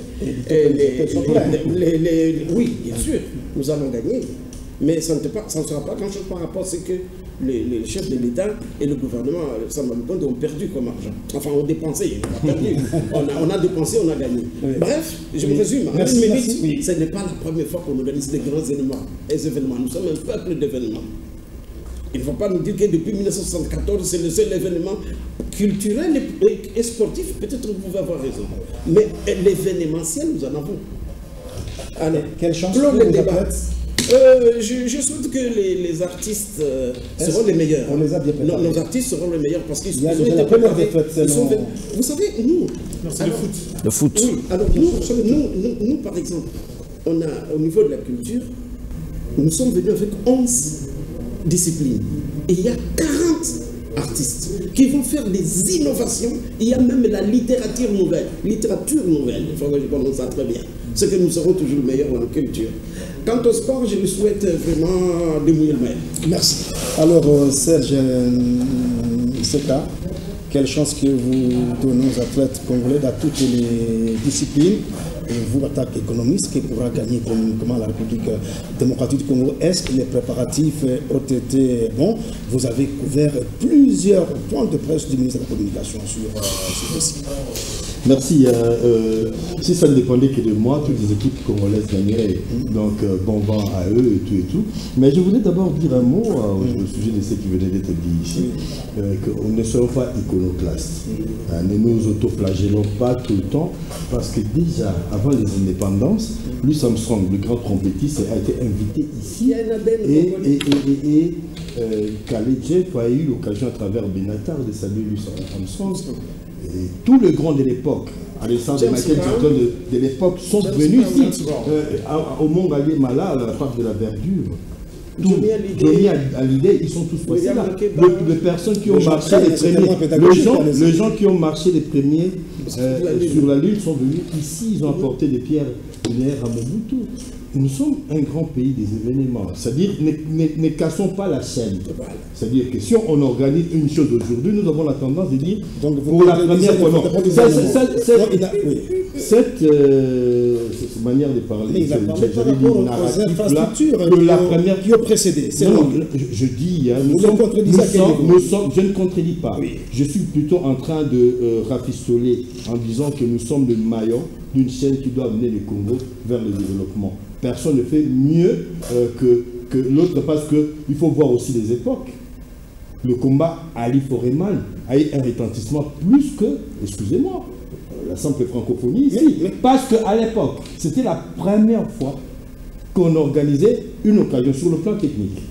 Oui, bien sûr, nous allons gagner. Mais ça ne sera pas grand-chose par rapport à ce que les chefs de l'État et le gouvernement ont perdu comme argent. Enfin, ont dépensé, on n'a pas perdu. On a dépensé, on a gagné. Oui. Bref, je me résume. En une minute, ce n'est pas la première fois qu'on organise des grands événements. Nous sommes un peuple d'événements. Il ne faut pas nous dire que depuis 1974, c'est le seul événement culturel et sportif. Peut-être que vous pouvez avoir raison. Mais l'événementiel, nous en avons. Allez, quelle chance pour le débat. Je souhaite que les artistes seront les meilleurs. On les a bien préparés. Nos artistes seront les meilleurs parce qu'ils ont été préparés. Vous savez, nous... C'est le foot. Le foot. Oui, alors nous, par exemple, on a, au niveau de la culture, nous sommes venus avec 11 disciplines. Et il y a 40 artistes qui vont faire des innovations. Il y a même la littérature nouvelle. Il faut que je prononce ça très bien. C'est que nous serons toujours meilleurs dans la culture. Quant au sport, je lui souhaite vraiment de mouiller le maillot. Merci. Alors, Serge Seka, quelle chance que vous donnez aux athlètes congolais dans toutes les disciplines. Et vous, en tant qu'économiste, qui pourra gagner économiquement la République démocratique du Congo. Est-ce que les préparatifs ont été bons? Vous avez couvert plusieurs points de presse du ministère de la Communication sur ce dossier. Merci. Si ça ne dépendait que de moi, toutes les équipes congolaises gagneraient. Donc, bon vent à eux et tout. Mais je voulais d'abord dire un mot au sujet de ce qui venait d'être dit ici. Qu'on ne soit pas iconoclastes. Ne nous autoflagellons pas tout le temps. Parce que déjà, avant les indépendances, Louis Armstrong, le grand trompettiste, a été invité ici. Et Khaled Jeff a eu l'occasion à travers Benatar de saluer Louis Armstrong. Et tous les grands de l'époque, Alexandre et Michael Jordan de l'époque, sont venus ici, au Mont Mala, à la part de la verdure. Johnny Hallyday, ils sont tous passés là. Les personnes qui ont marché les premiers, les gens qui ont marché les premiers sur la Lune sont venus ici, ils ont apporté des pierres lunaires à Mobutu. Nous sommes un grand pays des événements. C'est-à-dire, ne cassons pas la chaîne. C'est-à-dire que si on organise une chose aujourd'hui, nous avons la tendance de dire, donc, pour la première fois, non. Cette manière de parler, j'avais dit une narrative là, de la première qui a précédé. Non, je dis, je ne contredis pas. Oui. Je suis plutôt en train de rafistoler en disant que nous sommes le maillon d'une chaîne qui doit amener le Congo vers le développement. Personne ne fait mieux que l'autre parce qu'il faut voir aussi les époques. Le combat Ali Foreman a eu un retentissement plus que, excusez-moi, la simple francophonie ici. Parce qu'à l'époque, c'était la première fois qu'on organisait une occasion sur le plan technique.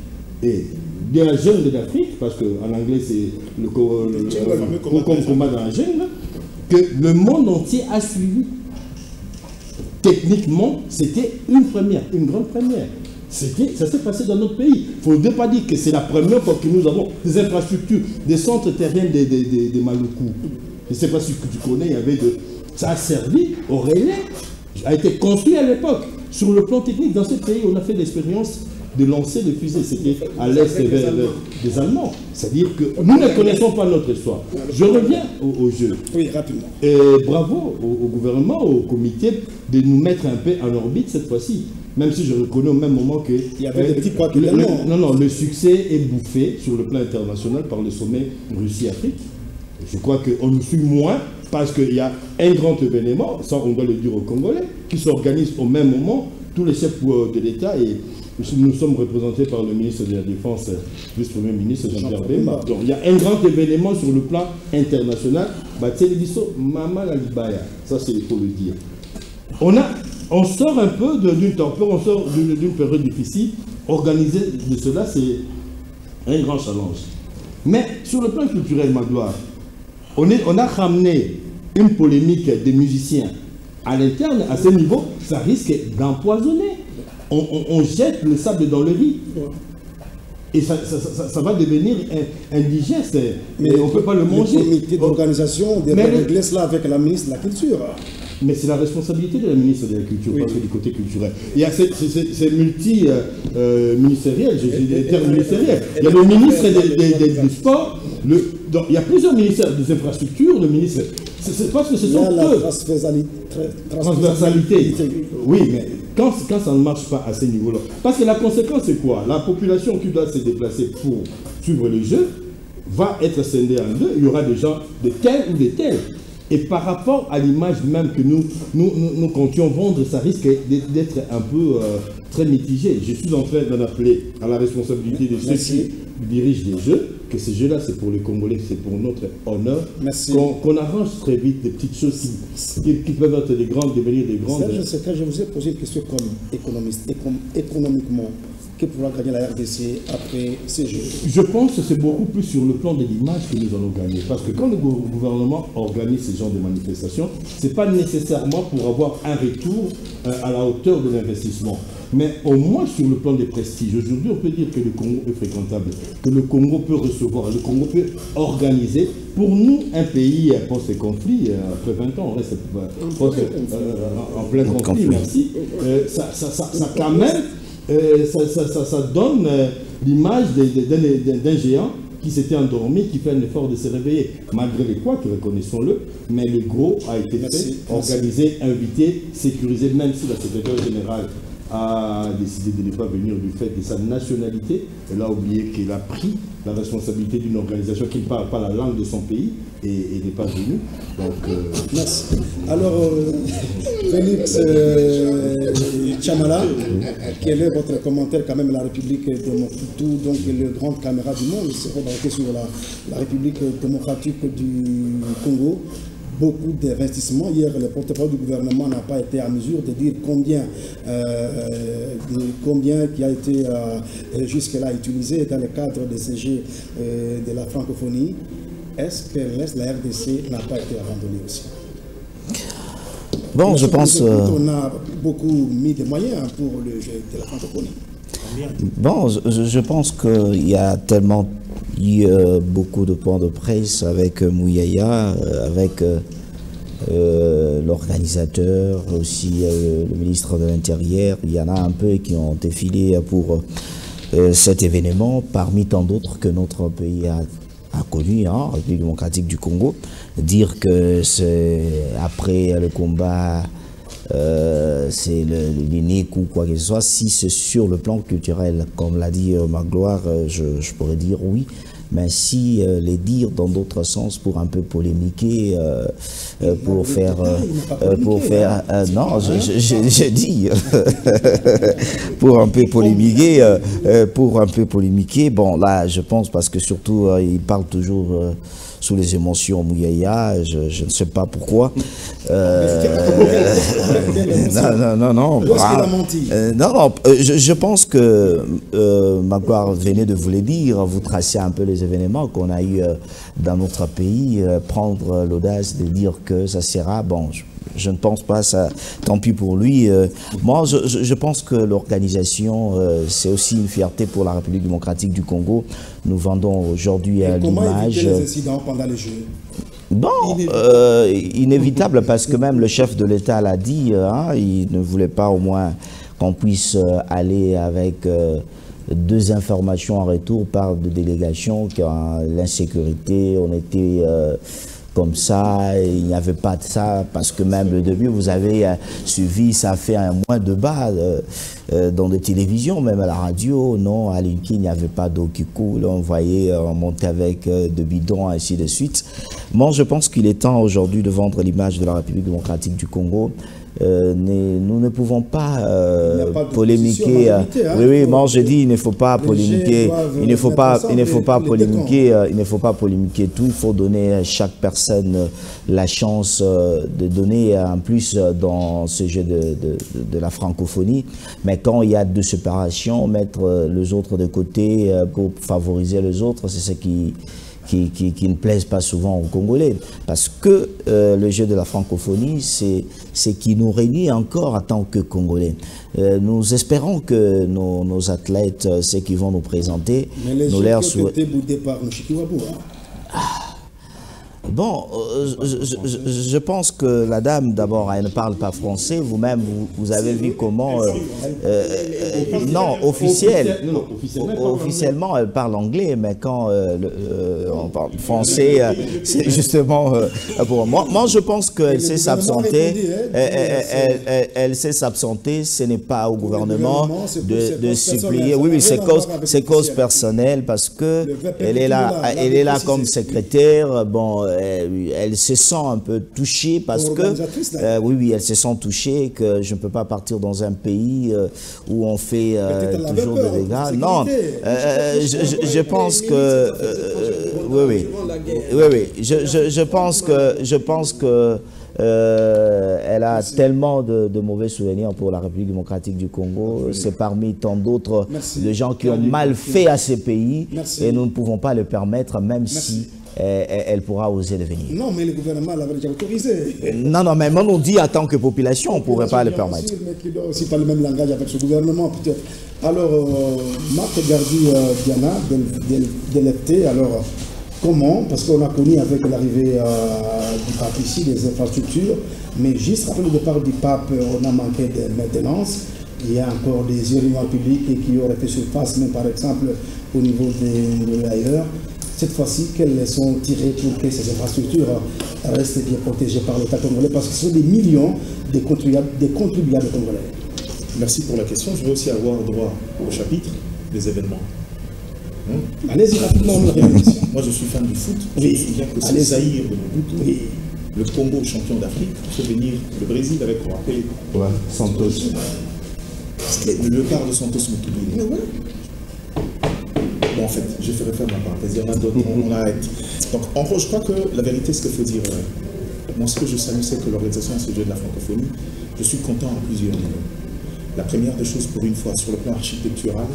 Et bien la jungle d'Afrique, parce qu'en anglais c'est le combat dans la jungle, que le monde entier a suivi. Techniquement, c'était une première, une grande première. Ça s'est passé dans notre pays. Il ne faut pas dire que c'est la première fois que nous avons des infrastructures, des centres terriens des Maluku. Je ne sais pas si tu connais, il y avait ça a servi au relais, a été construit à l'époque. Sur le plan technique, dans ce pays, on a fait l'expérience de lancer des fusées. C'était à l'est des Allemands. C'est-à-dire que nous ne connaissons pas notre histoire. Je reviens au jeu. Oui, rapidement. Et bravo au gouvernement, au comité, de nous mettre un peu en orbite cette fois-ci. Même si je reconnais au même moment que... Il y avait des petits poids le succès est bouffé sur le plan international par le sommet Russie-Afrique. Je crois qu'on nous suit moins parce qu'il y a un grand événement, ça on doit le dire aux Congolais, qui s'organise au même moment, tous les chefs de l'État, et nous sommes représentés par le ministre de la Défense, vice-premier ministre Jean-Pierre Bemba. Donc il y a un grand événement sur le plan international, ça c'est il faut le dire. On sort un peu d'une torpeur, on sort d'une période difficile. Organiser de cela, c'est un grand challenge. Mais sur le plan culturel, Magloire, on a ramené une polémique des musiciens à l'interne, à ce niveau, ça risque d'empoisonner. On jette le sable dans le riz. Et ça va devenir indigeste. Mais on ne peut pas le manger. Le comité d'organisation devrait régler cela avec la ministre de la Culture. Mais c'est la responsabilité de la ministre de la Culture, parce que du côté culturel. Il y a c'est multi-ministériel, j'ai des termes ministériels. Il y a le ministre du sport, il y a plusieurs ministères des infrastructures, le ministre. C'est parce que ce sont eux. Transversalité. Oui, mais quand ça ne marche pas à ce niveau-là. Parce que la conséquence, c'est quoi? La population qui doit se déplacer pour suivre le jeu va être scindée en deux. Il y aura des gens de tels ou de tels. Et par rapport à l'image même que nous comptions vendre, ça risque d'être un peu très mitigé. Je suis en train d'en appeler à la responsabilité de ceux qui dirigent les jeux, que ces jeux-là, c'est pour les Congolais, c'est pour notre honneur. Qu'on arrange très vite des petites choses qui peuvent être des grandes, devenir des grandes. Je vous ai posé une question comme économiste. Économiquement, que pourra gagner la RDC après ces Jeux? Je pense que c'est beaucoup plus sur le plan de l'image que nous allons gagner. Parce que quand le gouvernement organise ce genre de manifestations, ce n'est pas nécessairement pour avoir un retour à la hauteur de l'investissement. Mais au moins sur le plan des prestiges. Aujourd'hui, on peut dire que le Congo est fréquentable, que le Congo peut recevoir, le Congo peut organiser. Pour nous, un pays post-conflit, après 20 ans, on reste en plein conflit, merci. Ça quand même... ça donne l'image d'un géant qui s'était endormi, qui fait un effort de se réveiller. Malgré les couacs, reconnaissons-le, mais le gros a été fait, organisé, invité, sécurisé, même si la secrétaire générale a décidé de ne pas venir du fait de sa nationalité. Elle a oublié qu'il a pris la responsabilité d'une organisation qui ne parle pas la langue de son pays et n'est pas venue. Donc, merci. Alors, Félix Chamala, quel est votre commentaire quand même? La République démocratique, donc le grand caméra du monde, c'est remarqué sur la République démocratique du Congo. Beaucoup d'investissements. Hier, le porte-parole du gouvernement n'a pas été en mesure de dire combien qui a été jusque-là utilisé dans le cadre des CG de la francophonie. Est-ce que la RDC n'a pas été abandonnée aussi? Bon, je pense... On a beaucoup mis de moyens pour le jeu de la francophonie. Bon, je pense qu'il y a tellement eu beaucoup de points de presse avec Mouyaya, avec l'organisateur, aussi le ministre de l'Intérieur. Il y en a un peu qui ont défilé pour cet événement, parmi tant d'autres que notre pays a connu, hein, République démocratique du Congo. Dire que c'est après le combat... c'est l'unique ou quoi que ce soit. Si c'est sur le plan culturel, comme l'a dit Magloire, je pourrais dire oui. Mais si les dire dans d'autres sens pour un peu polémiquer, pour faire non, je dis pour un peu polémiquer, bon là je pense parce que surtout il parle toujours sous les émotions Mouyaya, je ne sais pas pourquoi. Non, je pense que Magloire venait de vous le dire, vous tracez un peu les événements qu'on a eu dans notre pays, prendre l'audace de dire que ça sera, bon, je ne pense pas ça, tant pis pour lui. Moi, je pense que l'organisation, c'est aussi une fierté pour la République démocratique du Congo. Nous vendons aujourd'hui à l'image... Comment éviter les incidents pendant les Jeux? Bon, inévitable parce que même le chef de l'État l'a dit, hein, il ne voulait pas au moins qu'on puisse aller avec... deux informations en retour par des délégations qui ont l'insécurité, on était comme ça, il n'y avait pas de ça, parce que même le début, vous avez suivi, ça a fait un mois de bas dans des télévisions, même à la radio, non, à Linky, il n'y avait pas d'eau qui coule, on voyait, on montait avec de bidons, ainsi de suite. Moi, je pense qu'il est temps aujourd'hui de vendre l'image de la République démocratique du Congo nous ne pouvons pas pas de polémiquer. position Oui, il faut- moi je dis, il ne faut pas les polémiquer. gens doivent Il ne faut mettre pas, ensemble il ne faut pas les polémiquer. Il ne faut pas polémiquer tout. Il faut donner à chaque personne la chance de donner un plus dans ce jeu de la francophonie. Mais quand il y a deux séparations, mettre les autres de côté pour favoriser les autres, c'est ce qui ne plaisent pas souvent aux Congolais. Parce que le jeu de la francophonie, c'est ce qui nous réunit encore en tant que Congolais. Nous espérons que nos athlètes, ceux qui vont nous présenter, Mais les nous gens leur qui ont souhaitent. été boudés par Mouchikiwabou, Bon, je pense que la dame, d'abord, elle ne parle pas français. Vous-même, vous avez vu comment... non, officiellement, elle parle anglais, mais quand on parle français, c'est justement... pour moi, je pense qu'elle sait s'absenter. Elle sait s'absenter. Ce n'est pas au gouvernement de supplier. Oui, c'est cause personnelle parce que elle est là comme secrétaire. Bon, elle se sent un peu touchée parce que oui, elle se sent touchée que je ne peux pas partir dans un pays où on fait toujours des dégâts. Non, je pense que oui, je pense que elle a tellement de mauvais souvenirs pour la République démocratique du Congo. C'est parmi tant d'autres de gens qui ont mal fait à ces pays et nous ne pouvons pas le permettre, même si elle pourra oser le venir. Non, mais le gouvernement l'avait déjà autorisé. Non, mais on nous dit en tant que population, on ne pourrait pas le permettre. Mais qui doit aussi parler le même langage avec ce gouvernement, peut-être. Alors, Marc Gardi Diana, d'électé, alors, comment? Parce qu'on a connu avec l'arrivée du pape ici, des infrastructures, mais juste après le départ du pape, on a manqué de maintenance. Il y a encore des irréguliers publics qui auraient fait surface, même par exemple au niveau de l'ailleurs. Cette fois-ci, quelles leçons tirées pour que ces infrastructures restent bien protégées par l'État congolais? Parce que ce sont des millions de contribuables congolais. Merci pour la question. Je vais aussi avoir droit au chapitre des événements. Allez-y rapidement. Moi, je suis fan du foot. Je me souviens que c'est Zaïre de Mobutu, le Congo champion d'Afrique, fait venir le Brésil avec, on rappelle, Santos. Le quart de Santos Mukibili. Bon, en fait, je ferai faire ma parenthèse. Il y en a d'autres, on arrête. Donc, en gros, je crois que la vérité, ce qu'il faut dire, moi, ce que je salue, c'est que l'organisation de ce jeu de la francophonie, je suis content à plusieurs niveaux. La première des choses, pour une fois, sur le plan architectural,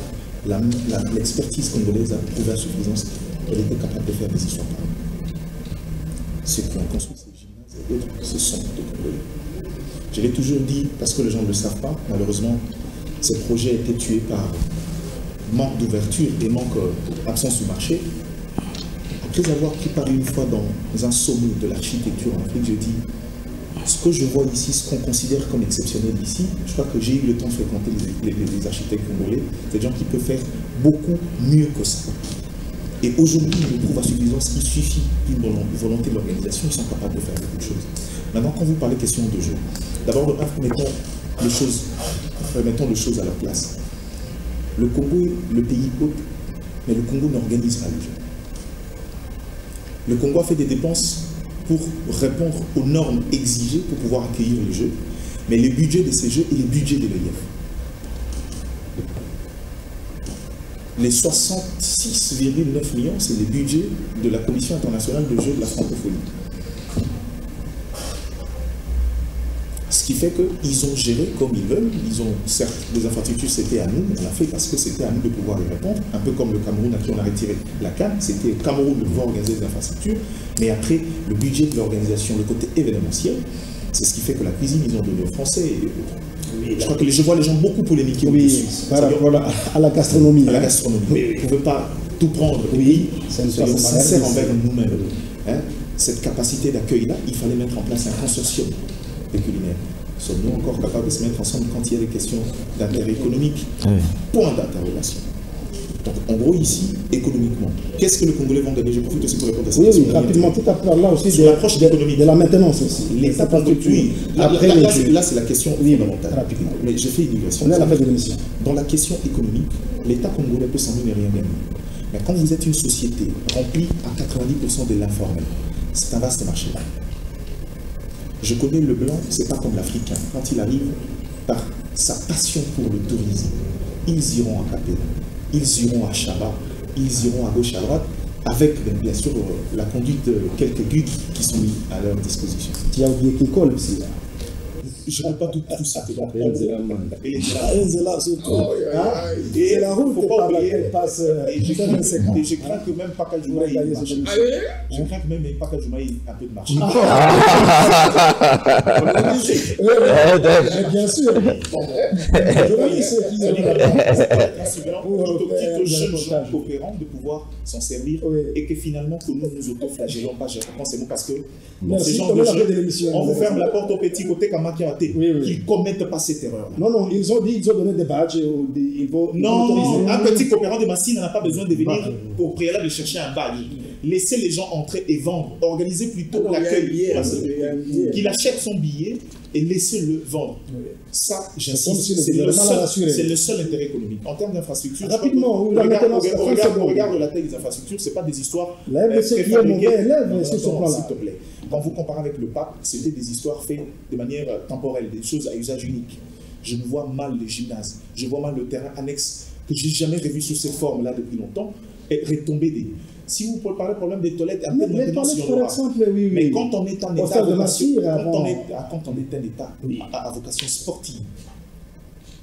l'expertise congolaise a prouvé à suffisance qu'elle était capable de faire des histoires. Ceux qui ont construit ces gymnases et autres, ce sont des Congolais. Je l'ai toujours dit, parce que les gens ne le savent pas, malheureusement, ces projets étaient tués par manque d'ouverture et absence du marché. Après avoir pris part une fois dans un sommet de l'architecture en Afrique, je dis, ce que je vois ici, ce qu'on considère comme exceptionnel ici, je crois que j'ai eu le temps de fréquenter les architectes congolais, c'est des gens qui peuvent faire beaucoup mieux que ça. Et aujourd'hui, ils le trouvent à suffisance, il suffit d'une volonté de l'organisation, ils sont capables de faire beaucoup de choses. Maintenant, quand vous parlez question de jeu, d'abord, mettons les choses à leur place. Le Congo est le pays hôte, mais le Congo n'organise pas le jeu. Le Congo a fait des dépenses pour répondre aux normes exigées pour pouvoir accueillir les jeux, mais le budget de ces jeux est le budget de l'EIF. Les 66,9 millions, c'est le budget de la Commission internationale de jeux de la francophonie. Ce qui fait qu'ils ont géré comme ils veulent. Ils ont, certes, les infrastructures, c'était à nous, on l'a fait parce que c'était à nous de pouvoir y répondre. Un peu comme le Cameroun à qui on a retiré la CAN, c'était au Cameroun de pouvoir organiser des infrastructures. Mais après, le budget de l'organisation, le côté événementiel, c'est ce qui fait que la cuisine, ils ont donné aux Français. Je crois que je vois les gens beaucoup polémiquer au-dessus. Par rapport à la gastronomie. À la gastronomie. Vous ne pouvez pas tout prendre. Soyons sincères envers nous-mêmes. Cette capacité d'accueil-là, il fallait mettre en place un consortium de culinaires. Sommes-nous encore capables de se mettre ensemble quand il y a des questions d'intérêt économique? Point d'interrogation. Donc, en gros, ici, économiquement, qu'est-ce que les Congolais vont gagner? Je profite aussi pour répondre à cette question. Oui, rapidement, tout à fait là aussi, sur l'approche économique. De la maintenance aussi. L'État oui. Là, c'est la question fondamentale. Rapidement. Mais j'ai fait une digression. On est à la fin de l'émission. Dans la question économique, l'État congolais peut sans doute ne rien gagner. Mais quand vous êtes une société remplie à 90% de l'informel, c'est un vaste marché. Je connais le blanc, c'est pas comme l'Africain. Quand il arrive, par sa passion pour le tourisme, ils iront à Capella, ils iront à Chaba, ils iront à gauche, à droite, avec bien sûr la conduite de quelques guides qui sont mis à leur disposition. Tu as oublié Kikol aussi. Je ne peux pas tout citer. C'est là surtout. C'est la route par laquelle passe. Et je crains que même Paka Joumaï ait un peu de marché. Bien sûr. Je dis ceux qui aux jeunes gens coopérants de pouvoir s'en servir et que finalement que nous nous auto-flagellons pas. Je reprends ces mots parce que ces gens de jeunes, on vous ferme la porte au petit côté comme Makiaté, qu'ils ne commettent pas cette erreur. Non, ils ont dit, ils ont donné des badges. Non, un petit coopérant de Massy n'a pas besoin de venir au préalable de chercher un badge. Laissez les gens entrer et vendre. Organisez plutôt l'accueil. Qu'il achète son billet et laissez-le vendre. Ça, j'insiste, c'est le seul intérêt économique. En termes d'infrastructure, rapidement, on regarde la taille des infrastructures, ce n'est pas des histoires préfabriquées, s'il te plaît. Quand vous comparez avec le pape, c'était des histoires faites de manière temporelle, des choses à usage unique. Je ne vois mal les gymnases, je vois mal le terrain annexe que je n'ai jamais revu sous cette forme-là depuis longtemps, et retomber des... Si vous parlez problème des toilettes, un peu de maintenance, il y en aura. Mais quand on est un État à vocation sportive,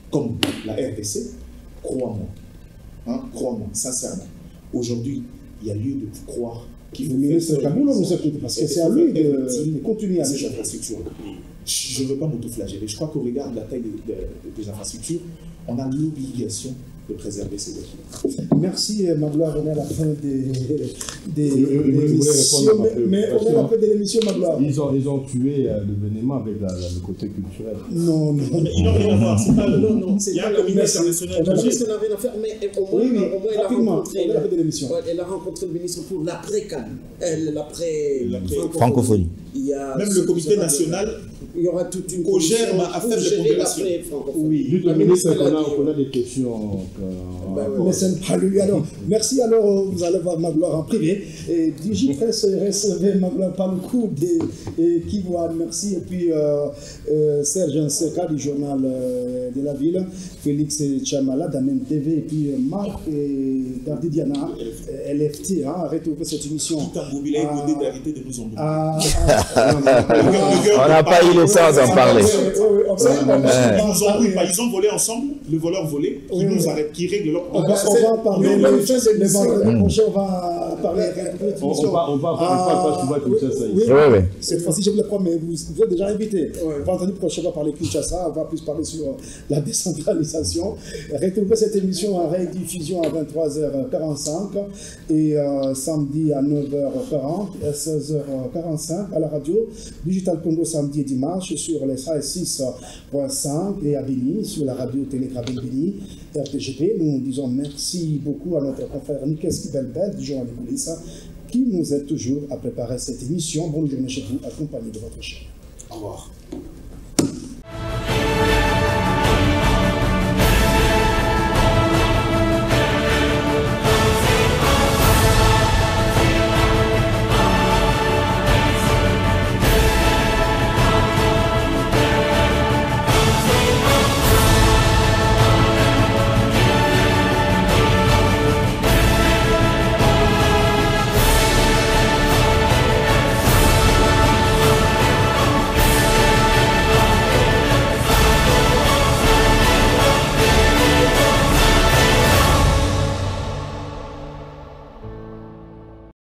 comme la RDC, crois-moi, sincèrement, aujourd'hui, il y a lieu de croire qu'il faut... Le ministre Kaboulou nous écoute, parce que c'est à lui de continuer à ces infrastructures. Je ne veux pas m'auto-flageller. Je crois qu'au regard de la taille des infrastructures, on a l'obligation de préserver ces documents. Merci Magloire, on est à la fin de l'émission. Mais on est à la fin de l'émission, Magloire. Ils ont tué le Bénéma avec le côté culturel. Non. Ils n'ont rien à voir. Il y a un comité international. Mais au moins, elle a rencontré le ministre pour l'après-Cannes, francophonie. Même le comité national. Il y aura toute une COGER a fait de pondération. Oui, le ministre, on a des questions. Mais c'est pas lui. Alors, merci. Alors, vous allez voir Magloire en privé. Et Digipress recevait Magloire par le coup de Kivoine. Merci. Et puis, Serge Nseka du journal de la ville, Félix Chamala d'Amen TV, et puis Marc et Dardi Diana, LFT, retrouver cette émission. Tout un mobilier d'arrêter de nous embrouiller. On n'a pas eu le temps d'en parler. Ils ont volé ensemble, le voleur volé, qui nous arrête, qui règle leur... On va en parler le vendredi prochain, on va parler. On va pas souvent Kinshasa ici. Oui. Cette fois-ci, je vous le promets, vous êtes déjà invités. Vendredi prochain, on va parler Kinshasa, on va plus parler sur la décentralisation. Retrouvez cette émission en rédiffusion à 23h45 et samedi à 9h40 et à 16h45 à la radio Digital Congo samedi et dimanche sur les 6.5 et à Béni sur la radio Télégramme Béni RTGP. Nous disons merci beaucoup à notre confrère Nikeski Belbel du journal des coulisses qui nous aide toujours à préparer cette émission. Bonne journée chez vous, accompagné de votre chef. Au revoir.